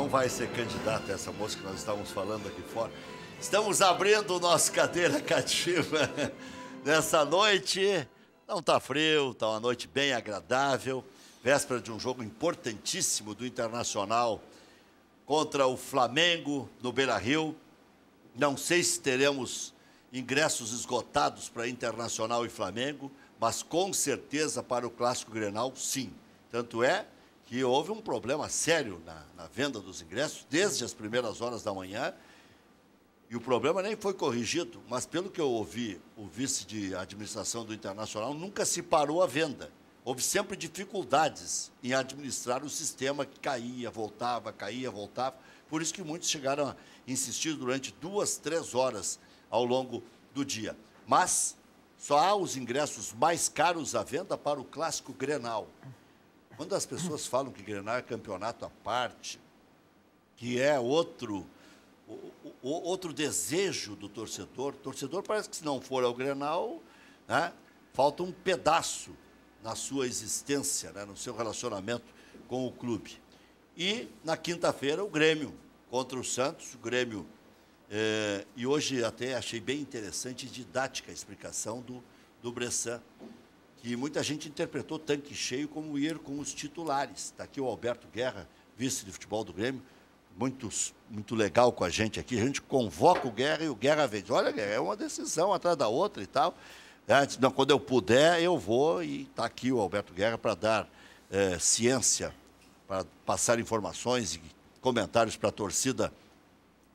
não vai ser candidata essa moça que nós estávamos falando aqui fora. Estamos abrindo o nosso cadeira cativa nessa noite. Não está frio, está uma noite bem agradável. Véspera de um jogo importantíssimo do Internacional contra o Flamengo no Beira-Rio. Não sei se teremos ingressos esgotados para Internacional e Flamengo, mas com certeza para o Clássico Grenal, sim. Tanto é que houve um problema sério na venda dos ingressos desde as primeiras horas da manhã. E o problema nem foi corrigido, mas pelo que eu ouvi, o vice de administração do Internacional nunca se parou a venda. Houve sempre dificuldades em administrar o sistema que caía, voltava. Por isso que muitos chegaram a insistir durante 2, 3 horas ao longo do dia. Mas só há os ingressos mais caros à venda para o Clássico Grenal. Quando as pessoas falam que Grenal é campeonato à parte, que é outro desejo do torcedor. O torcedor parece que, se não for ao Grenal, né, falta um pedaço na sua existência, né, no seu relacionamento com o clube. E, na quinta-feira, o Grêmio contra o Santos. O Grêmio, e hoje até achei bem interessante e didática a explicação do Bressan, que muita gente interpretou tanque cheio como ir com os titulares. Está aqui o Alberto Guerra, vice de futebol do Grêmio, muito legal com a gente aqui. A gente convoca o Guerra e o Guerra vem. Olha, é uma decisão atrás da outra e tal. Não, quando eu puder, eu vou. E está aqui o Alberto Guerra para dar ciência, para passar informações e comentários para a torcida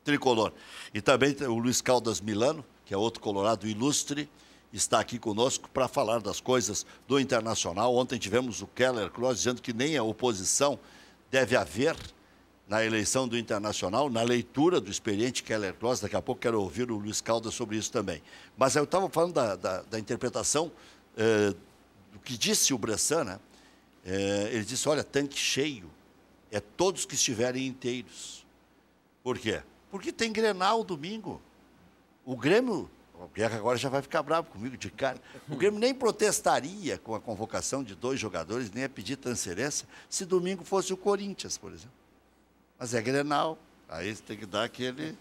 tricolor. E também o Luiz Caldas Milano, que é outro colorado ilustre, está aqui conosco para falar das coisas do Internacional. Ontem tivemos o Keller Kloss dizendo que nem a oposição deve haver na eleição do Internacional, na leitura do experiente Keller Kloss. Daqui a pouco quero ouvir o Luiz Caldas sobre isso também. Mas eu estava falando da interpretação do que disse o Bressan, né? Ele disse, olha, tanque cheio é todos que estiverem inteiros. Por quê? Porque tem Grenal domingo. O Grêmio, o Guerra agora já vai ficar bravo comigo de cara, o Grêmio nem protestaria com a convocação de 2 jogadores, nem a pedir transferência, se domingo fosse o Corinthians, por exemplo. Mas é Grenal, aí você tem que dar aquele...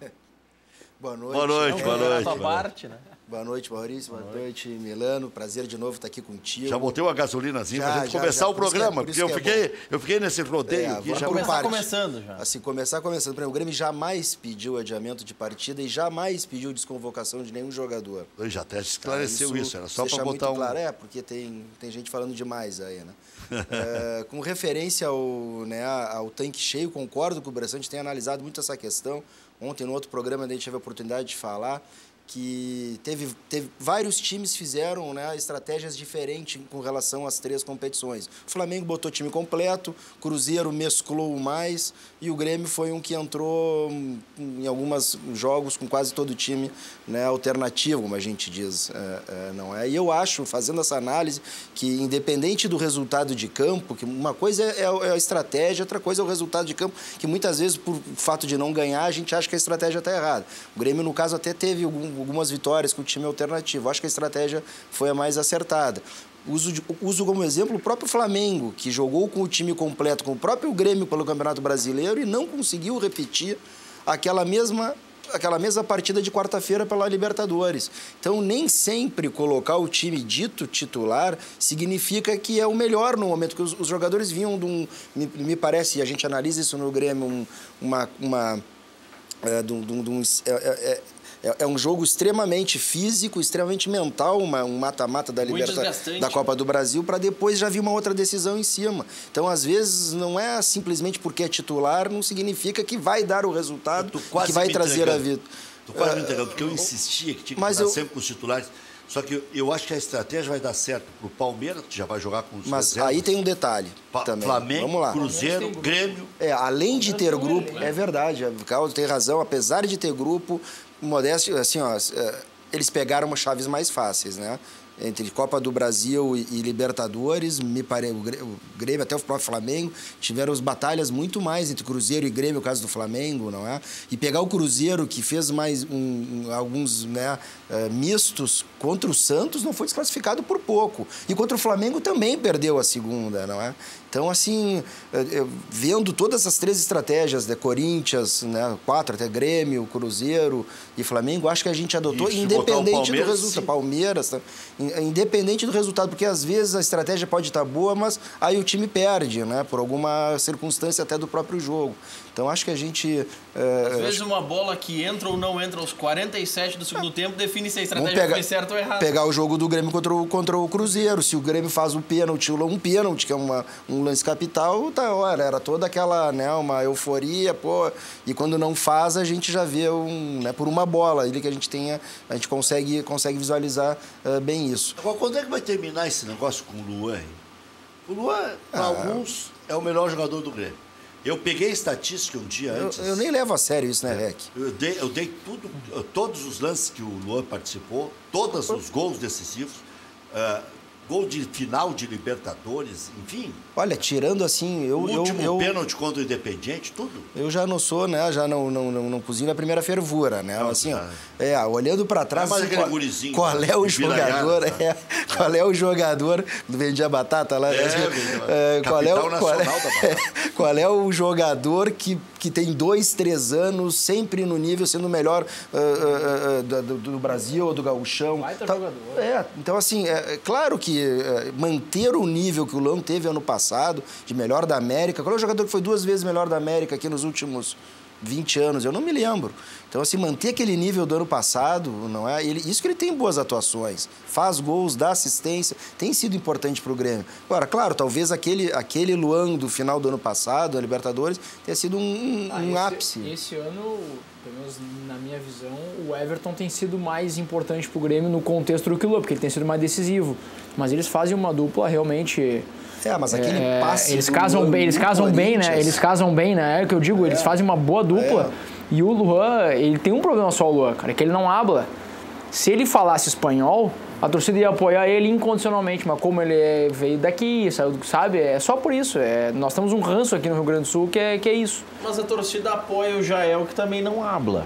Boa noite. Boa noite, boa noite. Boa parte, né? Boa noite, Maurício. Boa noite, Milano. Prazer de novo estar aqui contigo. Já botei uma gasolinazinha para a gente começar o programa, porque eu fiquei nesse rodeio aqui. Já começar começando já. Assim, começar começando. O Grêmio jamais pediu adiamento de partida e jamais pediu desconvocação de nenhum jogador. Eu já até esclareceu isso, era só para botar muito claro, porque tem gente falando demais aí, né? Com referência ao tanque cheio, concordo com o Bressan, a gente tem analisado muito essa questão. Ontem, no outro programa, a gente teve a oportunidade de falar que teve vários times fizeram, né, estratégias diferentes com relação às 3 competições. O Flamengo botou time completo, o Cruzeiro mesclou mais e o Grêmio foi um que entrou em alguns jogos com quase todo o time, né, alternativo, como a gente diz. Não é? E eu acho, fazendo essa análise, que independente do resultado de campo, que uma coisa é a estratégia, outra coisa é o resultado de campo, que muitas vezes, por fato de não ganhar, a gente acha que a estratégia está errada. O Grêmio, no caso, até teve algumas vitórias com o time alternativo. Acho que a estratégia foi a mais acertada. Uso como exemplo o próprio Flamengo, que jogou com o time completo, com o próprio Grêmio pelo Campeonato Brasileiro e não conseguiu repetir aquela mesma partida de quarta-feira pela Libertadores. Então, nem sempre colocar o time dito titular significa que é o melhor no momento, porque os jogadores vinham de um... Me parece, e a gente analisa isso no Grêmio, É um jogo extremamente físico, extremamente mental, um mata-mata da Copa do Brasil, para depois já vir uma outra decisão em cima. Então, às vezes, não é simplesmente porque é titular, não significa que vai dar o resultado, que vai trazer a vida. Estou quase me entregando, porque eu insistia que tinha que jogar sempre com os titulares. Só que eu acho que a estratégia vai dar certo para o Palmeiras, que já vai jogar com os Mas reservas. Aí tem um detalhe também. Flamengo, vamos lá. Cruzeiro, Grêmio. Além de ter grupo, é verdade, o Caldo tem razão, apesar de ter grupo, modéstia, assim, eles pegaram umas chaves mais fáceis, né? entre Copa do Brasil e Libertadores, o Grêmio, até o próprio Flamengo, tiveram as batalhas muito mais entre Cruzeiro e Grêmio, o caso do Flamengo, não é? E pegar o Cruzeiro, que fez mais alguns, né, mistos contra o Santos, não foi desclassificado por pouco. E contra o Flamengo também perdeu a segunda, não é? Então, assim, vendo todas essas 3 estratégias, de Corinthians, né, 4 até Grêmio, Cruzeiro e Flamengo, acho que a gente adotou, independente do resultado. Palmeiras, tá? Independente do resultado, porque às vezes a estratégia pode estar boa, mas aí o time perde, né, por alguma circunstância até do próprio jogo. Então, acho que a gente... Às vezes uma bola que entra ou não entra aos 47 do segundo tempo define se a estratégia foi certa ou errada. Pegar o jogo do Grêmio contra o Cruzeiro. Se o Grêmio faz um pênalti, que é um lance capital, tá, olha, era toda aquela, né, uma euforia, pô. E quando não faz, a gente já vê né, por uma bola. Ele que a gente consegue visualizar bem isso. Agora, quando é que vai terminar esse negócio com o Luan? O Luan, para alguns, é o melhor jogador do Grêmio. Eu peguei estatística um dia antes. Eu nem levo a sério isso, né, Rec? Eu dei todos os lances que o Luan participou, todos os gols decisivos, gol de final de Libertadores, enfim. Olha, tirando assim... O último pênalti contra o Independiente, tudo. Eu já não sou, né? Já não cozinho na primeira fervura, né? Assim, olhando para trás... Mas assim, aquele gurizinho... Qual é o jogador... Qual é o jogador... Vendia batata lá? Capital nacional da batata. Qual é o jogador que tem 2, 3 anos, sempre no nível, sendo o melhor do Brasil ou do Gauchão. Baita jogador. Então, assim, claro que manter o nível que o Luan teve ano passado, de melhor da América. Qual é o jogador que foi 2 vezes melhor da América aqui nos últimos 20 anos? Eu não me lembro. Então, assim, manter aquele nível do ano passado, não é? Isso que ele tem boas atuações, faz gols, dá assistência, tem sido importante para o Grêmio. Agora, claro, talvez aquele Luan do final do ano passado, a Libertadores, tenha sido um ápice. Esse ano, pelo menos na minha visão, o Everton tem sido mais importante para o Grêmio no contexto do que o Luan, porque ele tem sido mais decisivo. Mas eles fazem uma dupla realmente... mas aquele passe... Eles casam bem, né? Eles casam bem, né? É o que eu digo, eles fazem uma boa dupla. E o Luan, ele tem um problema só, o Luan, cara, que ele não habla. Se ele falasse espanhol, a torcida ia apoiar ele incondicionalmente, mas como ele veio daqui, saiu, sabe? É só por isso. Nós temos um ranço aqui no Rio Grande do Sul que é isso. Mas a torcida apoia o Jael, que também não habla.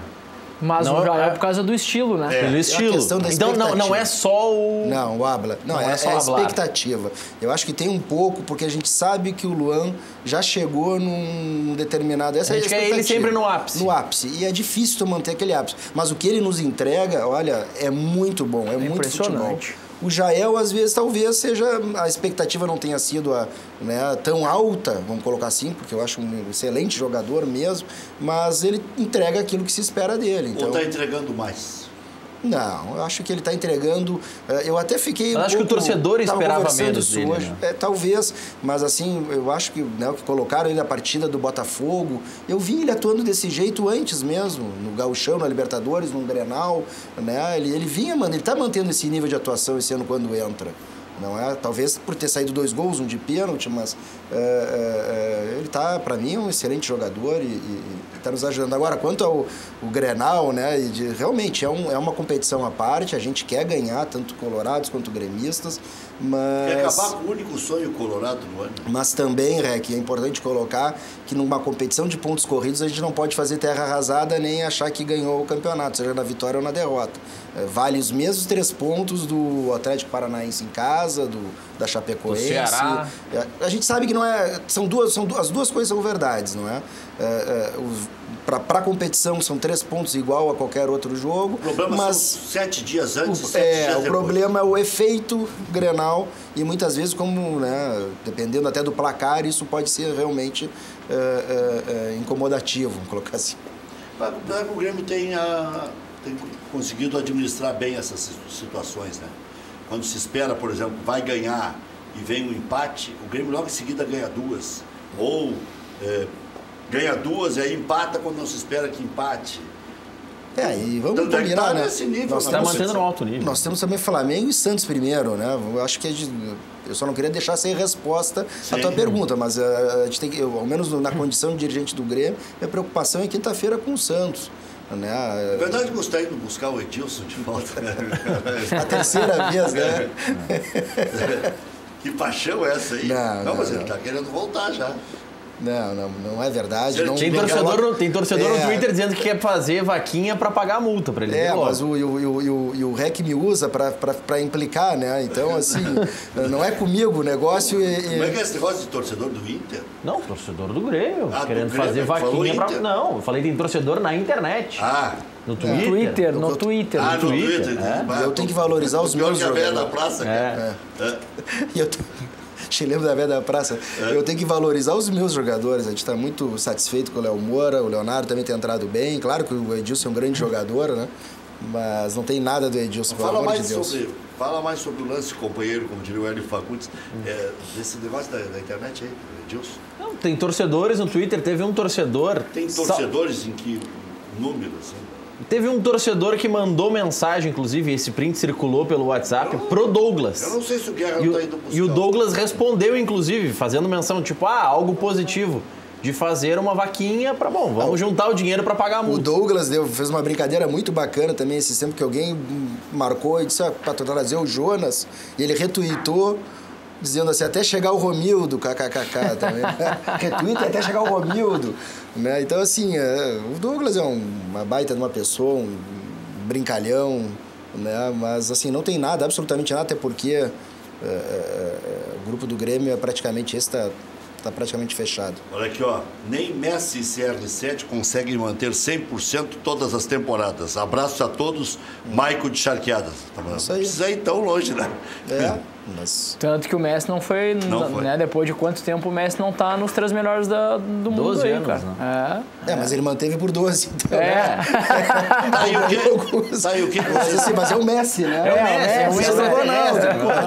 Mas não, o Jael é por causa do estilo, né? Pelo estilo. Então não é só o... Não, o habla. Não é só a expectativa. Eu acho que tem um pouco, porque a gente sabe que o Luan já chegou num determinado... Essa a gente quer ele sempre no ápice. No ápice. E é difícil tu manter aquele ápice. Mas o que ele nos entrega, olha, é muito bom. É muito futebol. O Jael, às vezes, talvez seja... A expectativa não tenha sido tão alta, vamos colocar assim, porque eu acho um excelente jogador mesmo, mas ele entrega aquilo que se espera dele. Então... Ou está entregando mais? Não, eu acho que ele está entregando... Eu até fiquei... Eu acho que o torcedor esperava menos dele, hoje. Né? Talvez, mas assim, eu acho que, que colocaram ele na partida do Botafogo, eu vi ele atuando desse jeito antes mesmo, no Gauchão, na Libertadores, no Grenal, né? Ele está mantendo esse nível de atuação esse ano quando entra. Não é? Talvez por ter saído 2 gols, um de pênalti, mas ele está, para mim, um excelente jogador e está nos ajudando. Agora, quanto ao Grenal, né, realmente é uma competição à parte, a gente quer ganhar, tanto colorados quanto gremistas, mas... Quer acabar com o único sonho colorado no ano. Mas também, Rec, é importante colocar que numa competição de pontos corridos a gente não pode fazer terra arrasada nem achar que ganhou o campeonato, seja na vitória ou na derrota. Vale os mesmos 3 pontos do Atlético Paranaense em casa, da Chapecoense. Do Ceará. A gente sabe que não é... as duas coisas são verdades, não é? Para a competição são 3 pontos igual a qualquer outro jogo. O problema mas são 7 dias antes, 7 dias depois. O problema é o efeito Grenal e muitas vezes, como, dependendo até do placar, isso pode ser realmente incomodativo, vamos colocar assim. O Grêmio tem conseguido administrar bem essas situações, né? Quando se espera, por exemplo, vai ganhar e vem um empate, o Grêmio logo em seguida ganha 2. Ou ganha 2 e aí empata quando não se espera que empate. E vamos combinar, né? Nível, está mantendo no alto nível. Nós temos também Flamengo e Santos primeiro, né? Eu acho que eu só não queria deixar sem resposta a tua pergunta, mas a gente tem que, ao menos na condição de dirigente do Grêmio, minha preocupação é quinta-feira com o Santos. Né? Na verdade, gostaria de buscar o Edilson de volta. A terceira vez, né? Que paixão é essa aí? Não, mas ele está querendo voltar já. Não é verdade. Tem torcedor no Twitter dizendo que quer fazer vaquinha para pagar a multa para ele. Mas o REC me usa para implicar, né? Então, assim, não é comigo o negócio. Como é que é esse negócio de torcedor do Inter? Não, torcedor do Grêmio. Querendo do Grêmio, fazer vaquinha para. Não, eu falei tem torcedor na internet. No Twitter. No Twitter. No Twitter. Eu tenho que valorizar os meus jogadores. Da praça, Lembro da velha da praça. Eu tenho que valorizar os meus jogadores. A gente está muito satisfeito com o Léo Moura. O Leonardo também tem entrado bem. Claro que o Edilson é um grande jogador, né? Mas não tem nada do Edilson, pelo amor de Deus. Fala mais sobre o lance companheiro, como diria o Hélio Fagundes, desse negócio da internet aí, Edilson. Não, tem torcedores no Twitter. Teve um torcedor... Tem torcedores em que número, assim? Teve um torcedor que mandou mensagem, inclusive, esse print circulou pelo WhatsApp, pro Douglas. Eu não sei se o Guerra não tá indo buscar. E o Douglas respondeu, inclusive, fazendo menção, tipo, algo positivo, de fazer uma vaquinha para, vamos juntar o dinheiro para pagar a multa. O Douglas fez uma brincadeira muito bacana também, esse tempo que alguém marcou e disse, para trazer o Jonas, e ele retweetou, dizendo assim, até chegar o Romildo, kkkk, também. Retweet até chegar o Romildo. Né? Então, assim, o Douglas é uma baita de uma pessoa, um brincalhão, né? Mas, assim, não tem nada, absolutamente nada, até porque o grupo do Grêmio é praticamente está praticamente fechado. Olha aqui, nem Messi e CR7 conseguem manter 100% todas as temporadas. Abraços a todos, Maico de Charqueadas. Não precisa ir tão longe, né? Mas... Tanto que o Messi não foi. Né? Depois de quanto tempo o Messi não tá nos 3 melhores do mundo 12 aí, anos, cara. Né? Mas ele manteve por 12, então. Aí o que mas é o Messi, né? É o Messi.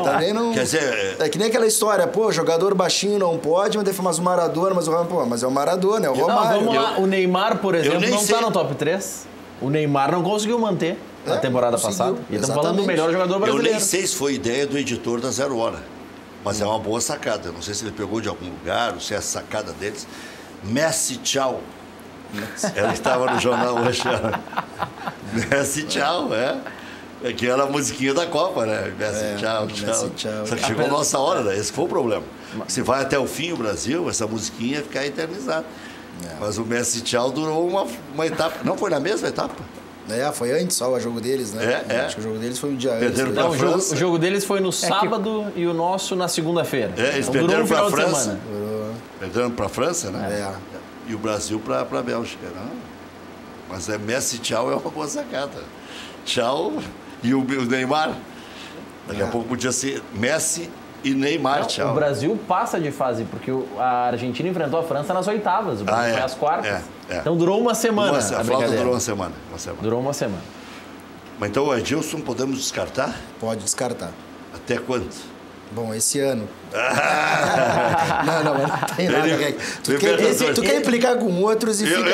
Também não... Quer dizer... É que nem aquela história, jogador baixinho não pode, mas o Maradona, mas é o Maradona, é o Romário. Vamos lá, o Neymar, por exemplo, não tá no top 3. O Neymar não conseguiu manter na temporada passada. E estamos falando do melhor jogador brasileiro. Eu nem sei se foi ideia do editor da 0 Hora, mas é uma boa sacada. Eu não sei se ele pegou de algum lugar, ou se é a sacada deles. Messi, tchau. Ela estava no jornal hoje. Messi, tchau, É que era a musiquinha da Copa, né? Messi, tchau. Messi, tchau. Só que chegou a nossa hora, né? Esse foi o problema. Se vai até o fim o Brasil, essa musiquinha ia ficar eternizada. Mas o Messi, tchau durou uma etapa. Não foi na mesma etapa? Foi antes só o jogo deles, né? Acho que o jogo deles foi um dia antes. O jogo deles foi no sábado e o nosso na segunda-feira. Eles perderam para a França. Perderam para a França, né? E o Brasil para a Bélgica. Não? Mas Messi, tchau é uma boa sacada. Tchau. E o Neymar? Daqui a pouco podia ser Messi e Neymar, tchau. O Brasil passa de fase, porque a Argentina enfrentou a França nas oitavas. O Brasil foi às quartas. Então durou uma semana. A falta durou uma semana. Durou uma semana. Mas então o Edilson podemos descartar? Pode descartar. Até quando? Bom, esse ano. Não tem nada. Tu quer implicar com outros e fica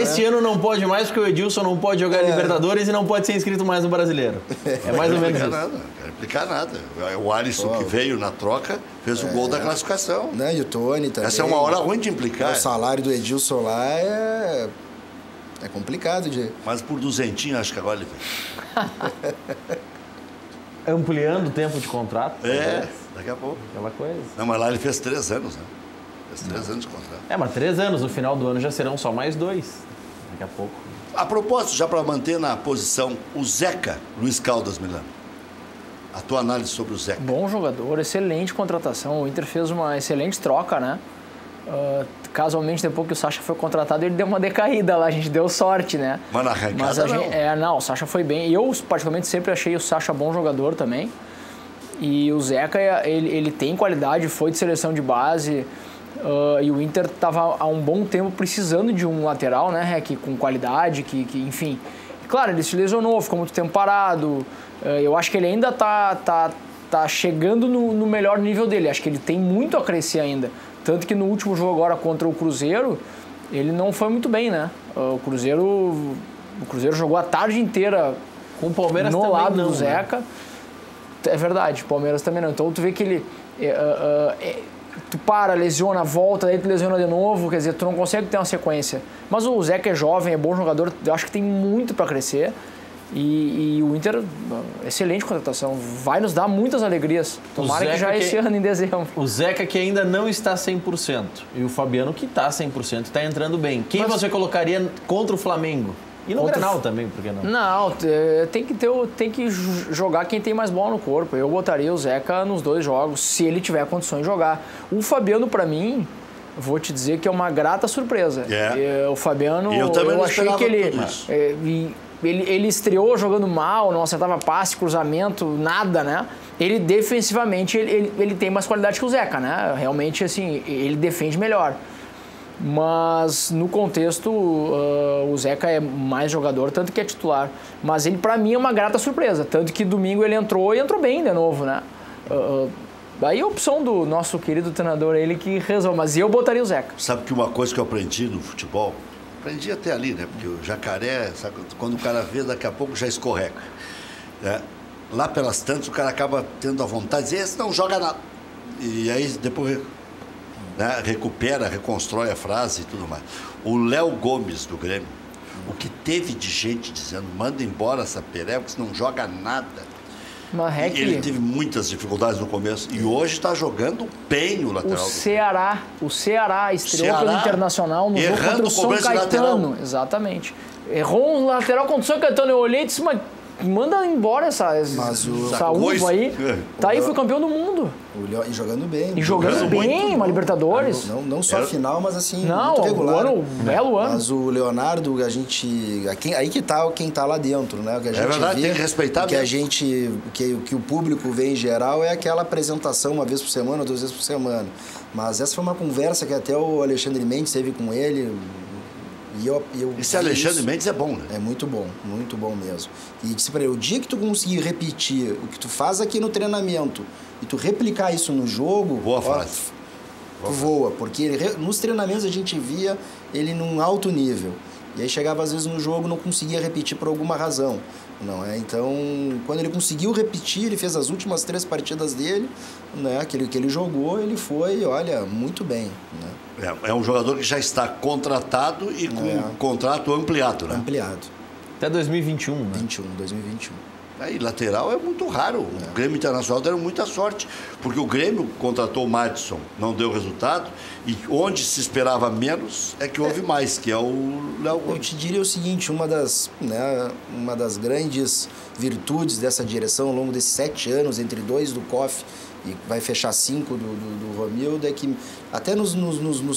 Esse ano não pode mais, porque o Edilson não pode jogar Libertadores e não pode ser inscrito mais no Brasileiro. É mais ou menos isso. Não quero implicar nada. O Alisson, que veio na troca, fez o gol da classificação. Né? E o Tony também. Essa é uma hora ruim de implicar. O salário do Edilson lá é complicado de... Mas por 200, acho que agora ele vem. Ampliando o tempo de contrato? Daqui a pouco. Aquela coisa. Não, mas lá ele fez 3 anos, né? Fez 3 anos de contrato. Mas 3 anos, no final do ano já serão só mais 2. Daqui a pouco. A propósito, já para manter na posição, o Zeca, Luiz Caldas Milano. A tua análise sobre o Zeca. Bom jogador, excelente contratação. O Inter fez uma excelente troca, né? Casualmente, depois que o Sacha foi contratado, ele deu uma decaída lá, a gente deu sorte, né? Mas na arrancada não. O Sacha foi bem. Eu, particularmente, sempre achei o Sacha bom jogador também. E o Zeca, ele tem qualidade, foi de seleção de base. E o Inter estava há um bom tempo precisando de um lateral, né, com qualidade, enfim. Claro, ele se lesionou, ficou muito tempo parado. Eu acho que ele ainda tá chegando no melhor nível dele. Acho que ele tem muito a crescer ainda. Tanto que no último jogo agora contra o Cruzeiro, ele não foi muito bem, né? O Cruzeiro jogou a tarde inteira com o Palmeiras no também lado não, do Zeca. Né? É verdade, o Palmeiras também não. Então tu vê que ele... para, lesiona, volta, daí tu lesiona de novo, quer dizer, tu não consegue ter uma sequência. Mas o Zeca é jovem, é bom jogador, eu acho que tem muito para crescer. E o Inter, excelente contratação, vai nos dar muitas alegrias. Tomara que já esse ano, em dezembro. O Zeca que ainda não está 100%. E o Fabiano que está 100%, está entrando bem. Quem você colocaria contra o Flamengo? E no Grenal também, por que não? Não, tem que jogar quem tem mais bola no corpo. Eu botaria o Zeca nos 2 jogos, se ele tiver condições de jogar. O Fabiano, para mim, vou te dizer que é uma grata surpresa. O Fabiano, eu achei que ele estreou jogando mal, não acertava passe, cruzamento, nada, né? Ele defensivamente, ele tem mais qualidade que o Zeca, né? Realmente, assim, ele defende melhor. Mas no contexto, o Zeca é mais jogador, tanto que é titular. Mas ele, pra mim, é uma grata surpresa. Tanto que domingo ele entrou e entrou bem de novo, né? Aí a opção do nosso querido treinador, ele que resolve. Mas eu botaria o Zeca. Sabe que uma coisa que eu aprendi no futebol, aprendi até ali, né? Porque o jacaré, sabe, quando o cara vê, daqui a pouco já escorrega. Né? Lá pelas tantas, o cara acaba tendo a vontade de dizer, esse não joga nada. E aí depois... né, recupera, reconstrói a frase e tudo mais. O Léo Gomes, do Grêmio, o que teve de gente dizendo, manda embora essa pereba, que não joga nada. Ele teve muitas dificuldades no começo e hoje está jogando bem o lateral. O Ceará estreou pelo Internacional no jogo contra o São Caetano. Exatamente. Errou um lateral contra o São Caetano. Eu olhei e disse, mas manda embora essa uva aí. Tá aí, foi campeão do mundo. E jogando bem. E jogando bem, uma Libertadores. Não só a final, mas assim, muito regular. Belo ano. Mas o Leonardo, aí que tá quem tá lá dentro, né? O que a gente verdade, tem que respeitar mesmo. Que o público vê em geral é aquela apresentação uma vez por semana, 2 vezes por semana. Mas essa foi uma conversa que até o Alexandre Mendes teve com ele. Esse Alexandre Mendes é bom, né? É muito bom mesmo. E disse pra ele, o dia que tu conseguir repetir o que tu faz aqui no treinamento e tu replicar isso no jogo... Boa frase. Tu voa, porque nos treinamentos a gente via ele num alto nível. E aí chegava às vezes no jogo não conseguia repetir por alguma razão. Não é? Então, quando ele conseguiu repetir, ele fez as últimas 3 partidas dele, né? que ele jogou, ele foi, olha, muito bem. Né? É um jogador que já está contratado e com um contrato ampliado, né? Ampliado. Até 2021, né? 2021. Aí, lateral é muito raro. O Grêmio Internacional deram muita sorte, porque o Grêmio contratou o Madison, não deu resultado, e onde se esperava menos é que houve mais, que é o Léo Gomes. Eu te diria o seguinte, uma das grandes virtudes dessa direção ao longo desses 7 anos, entre 2 do COF e vai fechar 5 do Romildo, é que até nos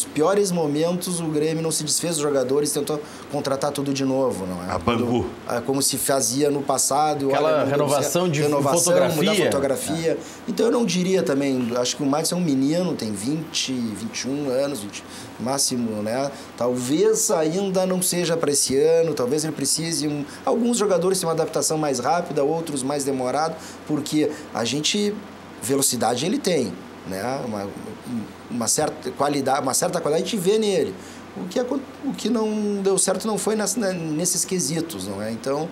piores momentos o Grêmio não se desfez dos jogadores, tentou contratar tudo de novo, não é? A Bangu. Como se fazia no passado. Aquela renovação de fotografia. Então eu não diria também, acho que o Madison é um menino, tem 20, 21 anos, máximo, né? Talvez ainda não seja para esse ano, talvez ele precise... Alguns jogadores têm uma adaptação mais rápida, outros mais demorada, porque a gente... Velocidade ele tem, né? Uma certa qualidade a gente vê nele. O que não deu certo não foi nesses quesitos, não é? Então,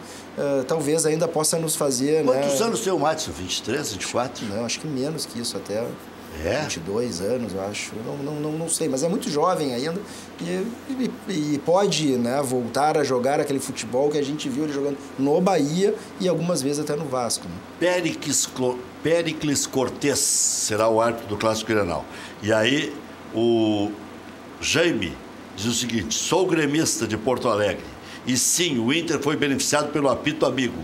talvez ainda possa nos fazer... Quantos anos tem o Madison? 23, 24? Não, acho que menos que isso até. 22 anos, eu acho. Não sei, mas é muito jovem ainda e pode, né, voltar a jogar aquele futebol que a gente viu ele jogando no Bahia e algumas vezes até no Vasco. Né? Péricles Cortez será o árbitro do Clássico Grenal. E aí o Jaime diz o seguinte, sou gremista de Porto Alegre e sim, o Inter foi beneficiado pelo apito amigo.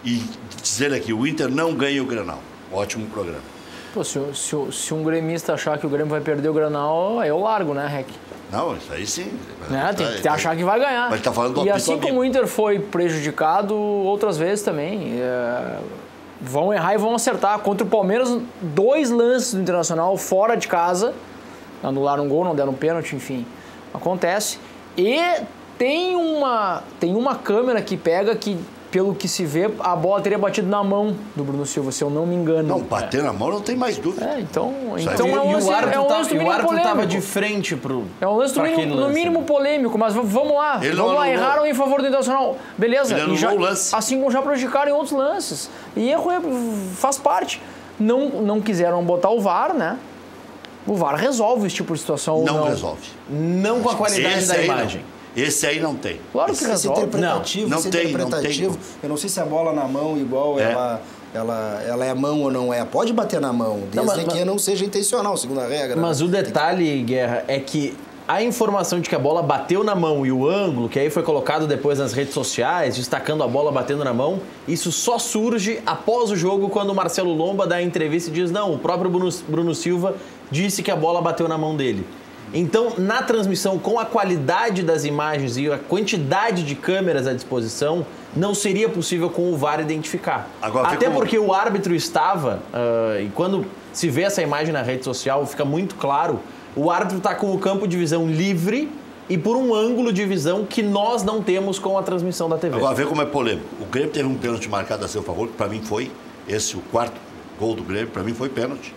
E dizer aqui, o Inter não ganha o Grenal. Ótimo programa. Pô, se um gremista achar que o Grêmio vai perder o Grenal, aí eu largo, né, Rec? Não, isso aí sim. Tem que achar que vai ganhar. Mas tá falando do e apito assim amigo. como o Inter foi prejudicado, outras vezes também. Vão errar e vão acertar. Contra o Palmeiras, 2 lances do Internacional fora de casa. Anularam um gol, não deram pênalti, enfim. Acontece. E tem uma câmera que pega que... Pelo que se vê, a bola teria batido na mão do Bruno Silva, se eu não me engano. Não, bater na mão não tem mais dúvida. Então o árbitro estava de frente pro... É um lance no mínimo polêmico, mas vamos lá. Erraram em favor do Internacional. Beleza. Ele anulou o lance. Assim como já prejudicaram em outros lances. E erro faz parte. Não quiseram botar o VAR, né? O VAR resolve esse tipo de situação ou não? Não resolve. Não com a qualidade Esse da aí imagem. Não. Esse aí não tem. Claro que Esse resolve. interpretativo, Não esse tem. interpretativo. Eu não sei se a bola na mão igual ela é mão ou não é. Pode bater na mão, desde que não seja intencional, segundo a regra. Mas o detalhe, Guerra, é que a informação de que a bola bateu na mão e o ângulo, que aí foi colocado depois nas redes sociais, destacando a bola batendo na mão, isso só surge após o jogo, quando o Marcelo Lomba dá a entrevista e diz: não, o próprio Bruno Silva disse que a bola bateu na mão dele. Então, na transmissão, com a qualidade das imagens e a quantidade de câmeras à disposição, não seria possível com o VAR identificar. Agora, até porque o árbitro estava, e quando se vê essa imagem na rede social, fica muito claro, o árbitro está com o campo de visão livre e por um ângulo de visão que nós não temos com a transmissão da TV. Agora, vê como é polêmico. O Grêmio teve um pênalti marcado a seu favor, que para mim foi esse, o quarto gol do Grêmio, para mim foi pênalti.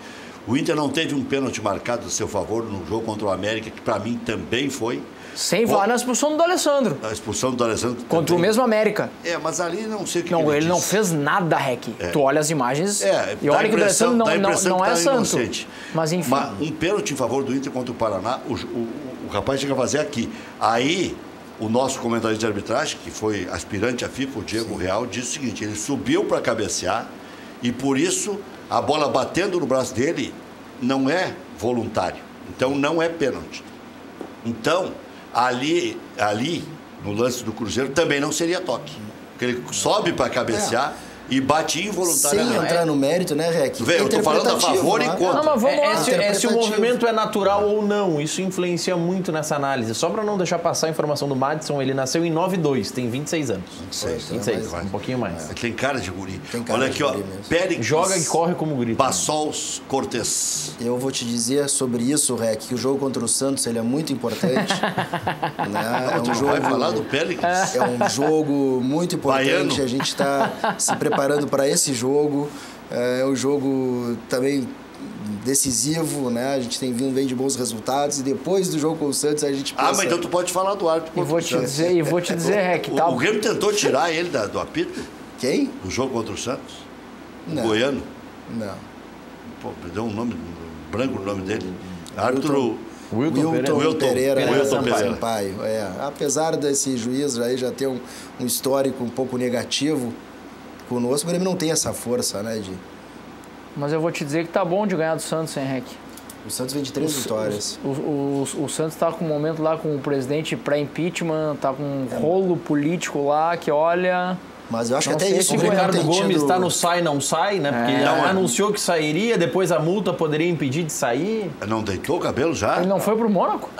O Inter não teve um pênalti marcado a seu favor no jogo contra o América, que para mim também foi. Sem VAR na expulsão do Alessandro. A expulsão do Alessandro. Contra o mesmo América. Mas ali não sei o que Não, ele disse. não fez nada, Rec. Tu olha as imagens e olha que o Alessandro não é santo. Inocente. Mas enfim. Um pênalti em favor do Inter contra o Paraná, o rapaz chega a fazer aqui. Aí, o nosso comentarista de arbitragem, que foi aspirante à FIFA, o Diego Real, disse o seguinte: ele subiu para cabecear e por isso a bola batendo no braço dele não é voluntário. Então não é pênalti. Então, ali no lance do Cruzeiro também não seria toque. Porque ele sobe para cabecear e bate involuntariamente. Sem entrar no mérito, né, Rec? Vê, eu estou falando a favor e contra. Não, mas vamos lá. Se o movimento é natural ou não, isso influencia muito nessa análise. Só para não deixar passar a informação do Madison, ele nasceu em 92, tem 26 anos. 26, um pouquinho mais. Tem cara de guri. Cara Olha de aqui, ó. guri mesmo. Périx, Joga e corre como grita. Bassols, Cortez. Eu vou te dizer sobre isso, Rec, que o jogo contra o Santos ele é muito importante. Né? Tu não vai falar do Périx? É um jogo muito importante. Baiano. A gente está se preparando para esse jogo. É um jogo também decisivo, né? A gente vem de bons resultados e depois do jogo com o Santos a gente pensa... Mas então tu pode falar do árbitro. E vou te dizer, Rec, tá? O Grêmio tentou tirar ele do apito? Quem? Do jogo contra o Santos? Não. O goiano? Não. Pô, me deu um nome branco o nome dele. Árbitro... Wilton Pereira Sampaio. Sampaio. Apesar desse juiz aí já ter um histórico um pouco negativo conosco, o Grêmio não tem essa força, né, Mas eu vou te dizer que tá bom de ganhar do Santos, hein, Rec? O Santos vem de 3 vitórias. O Santos tá com um momento lá com o presidente pré-impeachment, tá com um rolo político lá que olha... Mas eu acho que Não até sei isso se O Grêmio Ricardo tem Gomes tido- está no sai, não sai, né? Porque ele anunciou que sairia, depois a multa poderia impedir de sair. Não deitou o cabelo já? Ele não foi pro Mônaco?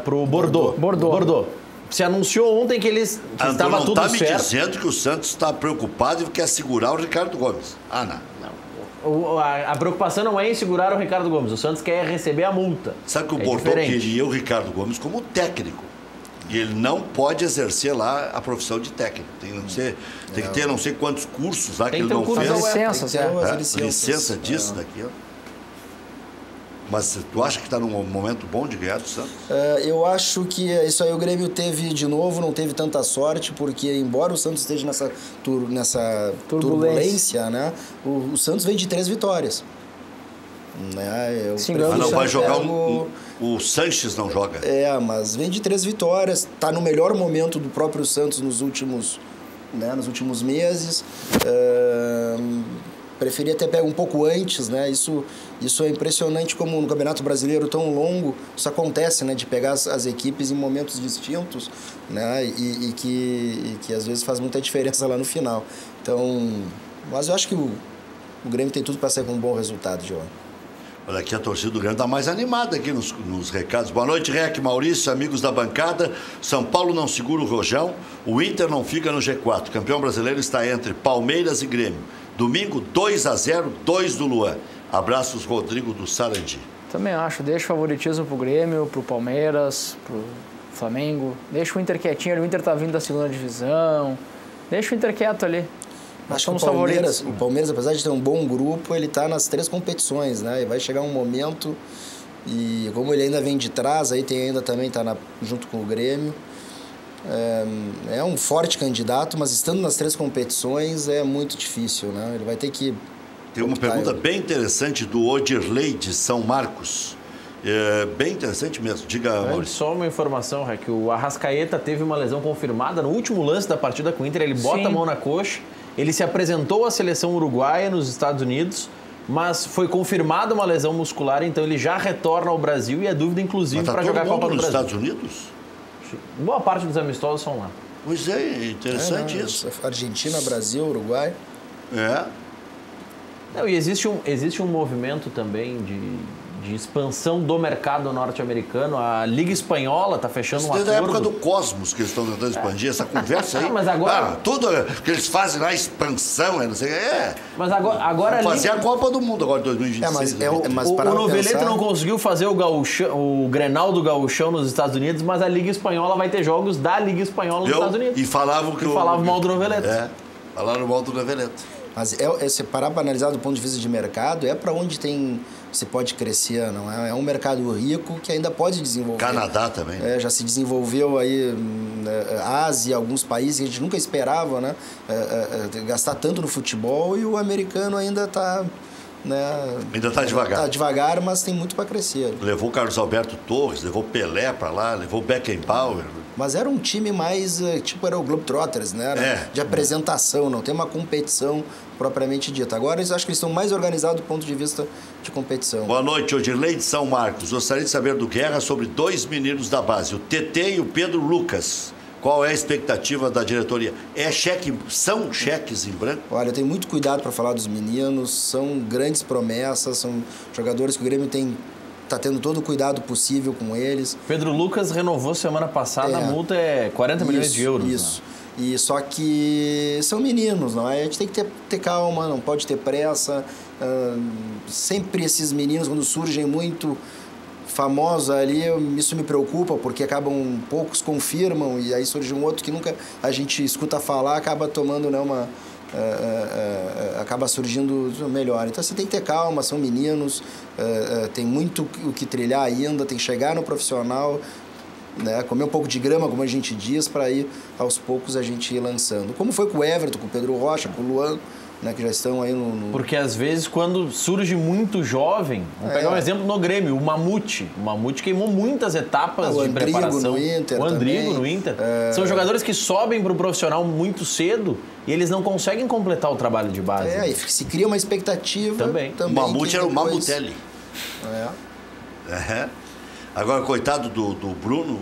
Pro Bordeaux. Se anunciou ontem que eles que Então estava não tudo está me certo. dizendo que o Santos está preocupado e quer segurar o Ricardo Gomes. Não. A preocupação não é em segurar o Ricardo Gomes. O Santos quer receber a multa. Sabe que o É Bordeaux diferente. queria o Ricardo Gomes como técnico. E ele não pode exercer lá a profissão de técnico. Tem que ter não sei quantos cursos lá que Tem ele que ter um não curso fez. da UEFA. Licenças, Tem que ter é. umas É, licenças. licença disso, daquilo. Mas tu acha que está num momento bom de ganhar do Santos? Eu acho que isso aí o Grêmio teve de novo, não teve tanta sorte, porque embora o Santos esteja nessa turbulência, né? O Santos vem de 3 vitórias. Né? Sim, prefiro Não vai até jogar o Sanches não joga. Mas vem de 3 vitórias, está no melhor momento do próprio Santos nos últimos meses. Preferia até pegar um pouco antes, né? Isso é impressionante como no Campeonato Brasileiro tão longo isso acontece, né? De pegar as equipes em momentos distintos, né? E que às vezes faz muita diferença lá no final. Então, mas eu acho que o Grêmio tem tudo para sair com um bom resultado, João. Olha aqui, a torcida do Grêmio está mais animada aqui nos recados. Boa noite, Rec, Maurício, amigos da bancada. São Paulo não segura o Rojão, o Inter não fica no G4. O campeão brasileiro está entre Palmeiras e Grêmio. Domingo, 2-0, 2 do Luan. Abraços, Rodrigo do Sarandi. Também acho. Deixa o favoritismo pro Grêmio, pro Palmeiras, pro Flamengo. Deixa o Inter quietinho ali. O Inter tá vindo da segunda divisão. Deixa o Inter quieto ali. Nós Acho que somos o Palmeiras, apesar de ter um bom grupo, ele está nas 3 competições, né? E vai chegar um momento, e como ele ainda vem de trás, aí também está junto com o Grêmio. É um forte candidato, mas estando nas 3 competições é muito difícil, né? Ele vai ter que... Tem uma pergunta bem interessante do Odirley de São Marcos. É bem interessante mesmo. Diga, Maurício. Só uma informação, que o Arrascaeta teve uma lesão confirmada no último lance da partida com o Inter. Ele bota a mão na coxa, ele se apresentou à seleção uruguaia nos Estados Unidos, mas foi confirmada uma lesão muscular, então ele já retorna ao Brasil e é dúvida, inclusive, para jogar a Copa do Brasil. Nos Estados Unidos? Boa parte dos amistosos são lá. Pois é, interessante isso. Argentina, Brasil, Uruguai. Não, e existe um movimento também de expansão do mercado norte-americano. A Liga Espanhola está fechando um acordo. Desde a época do Cosmos que eles estão tentando expandir essa conversa aí. Mas agora... tudo que eles fazem lá, expansão, não sei o que. Mas agora fazer a Copa do Mundo agora em 2026. O Noveleto não conseguiu fazer o Grenal do Gauchão nos Estados Unidos, mas a Liga Espanhola vai ter jogos da Liga Espanhola nos Estados Unidos. E falavam que falavam mal do Noveleto. Falaram mal do Noveleto. Mas se parar para analisar do ponto de vista de mercado, é para onde se pode crescer, não é? É um mercado rico que ainda pode desenvolver. Canadá também. Já se desenvolveu aí Ásia, alguns países que a gente nunca esperava, né? Gastar tanto no futebol, e o americano ainda está... Ainda está devagar. Está devagar, mas tem muito para crescer. Levou o Carlos Alberto Torres, levou Pelé para lá, levou Beckenbauer. Mas era um time mais, era o Globetrotters, né? De apresentação, não tem uma competição propriamente dita. Agora, eu acho que eles estão mais organizados do ponto de vista de competição. Boa noite, Odirley de São Marcos. Gostaria de saber do Guerra sobre 2 meninos da base, o TT e o Pedro Lucas. Qual é a expectativa da diretoria? São cheques em branco? Olha, eu tenho muito cuidado para falar dos meninos, são grandes promessas, são jogadores que o Grêmio está tendo todo o cuidado possível com eles. Pedro Lucas renovou semana passada, a multa é 40 milhões de euros. Isso. E só que são meninos, não é? A gente tem que ter calma, não pode ter pressa. Sempre esses meninos, quando surgem muito famosos ali, isso me preocupa, porque poucos confirmam, e aí surge um outro que nunca a gente escuta falar, acaba tomando acaba surgindo melhor. Então você tem que ter calma, são meninos, tem muito o que trilhar ainda, tem que chegar no profissional, né, comer um pouco de grama, como a gente diz, para ir aos poucos a gente ir lançando. Como foi com o Everton, com o Pedro Rocha, com o Luan, né, que já estão aí no... Porque às vezes quando surge muito jovem, vamos pegar um exemplo no Grêmio, o Mamute. O Mamute queimou muitas etapas de preparação. No Inter, o Andrigo também. No Inter. São jogadores que sobem para o profissional muito cedo e eles não conseguem completar o trabalho de base. E se cria uma expectativa também. O Mamute era o Mamutelli. Agora, coitado do Bruno,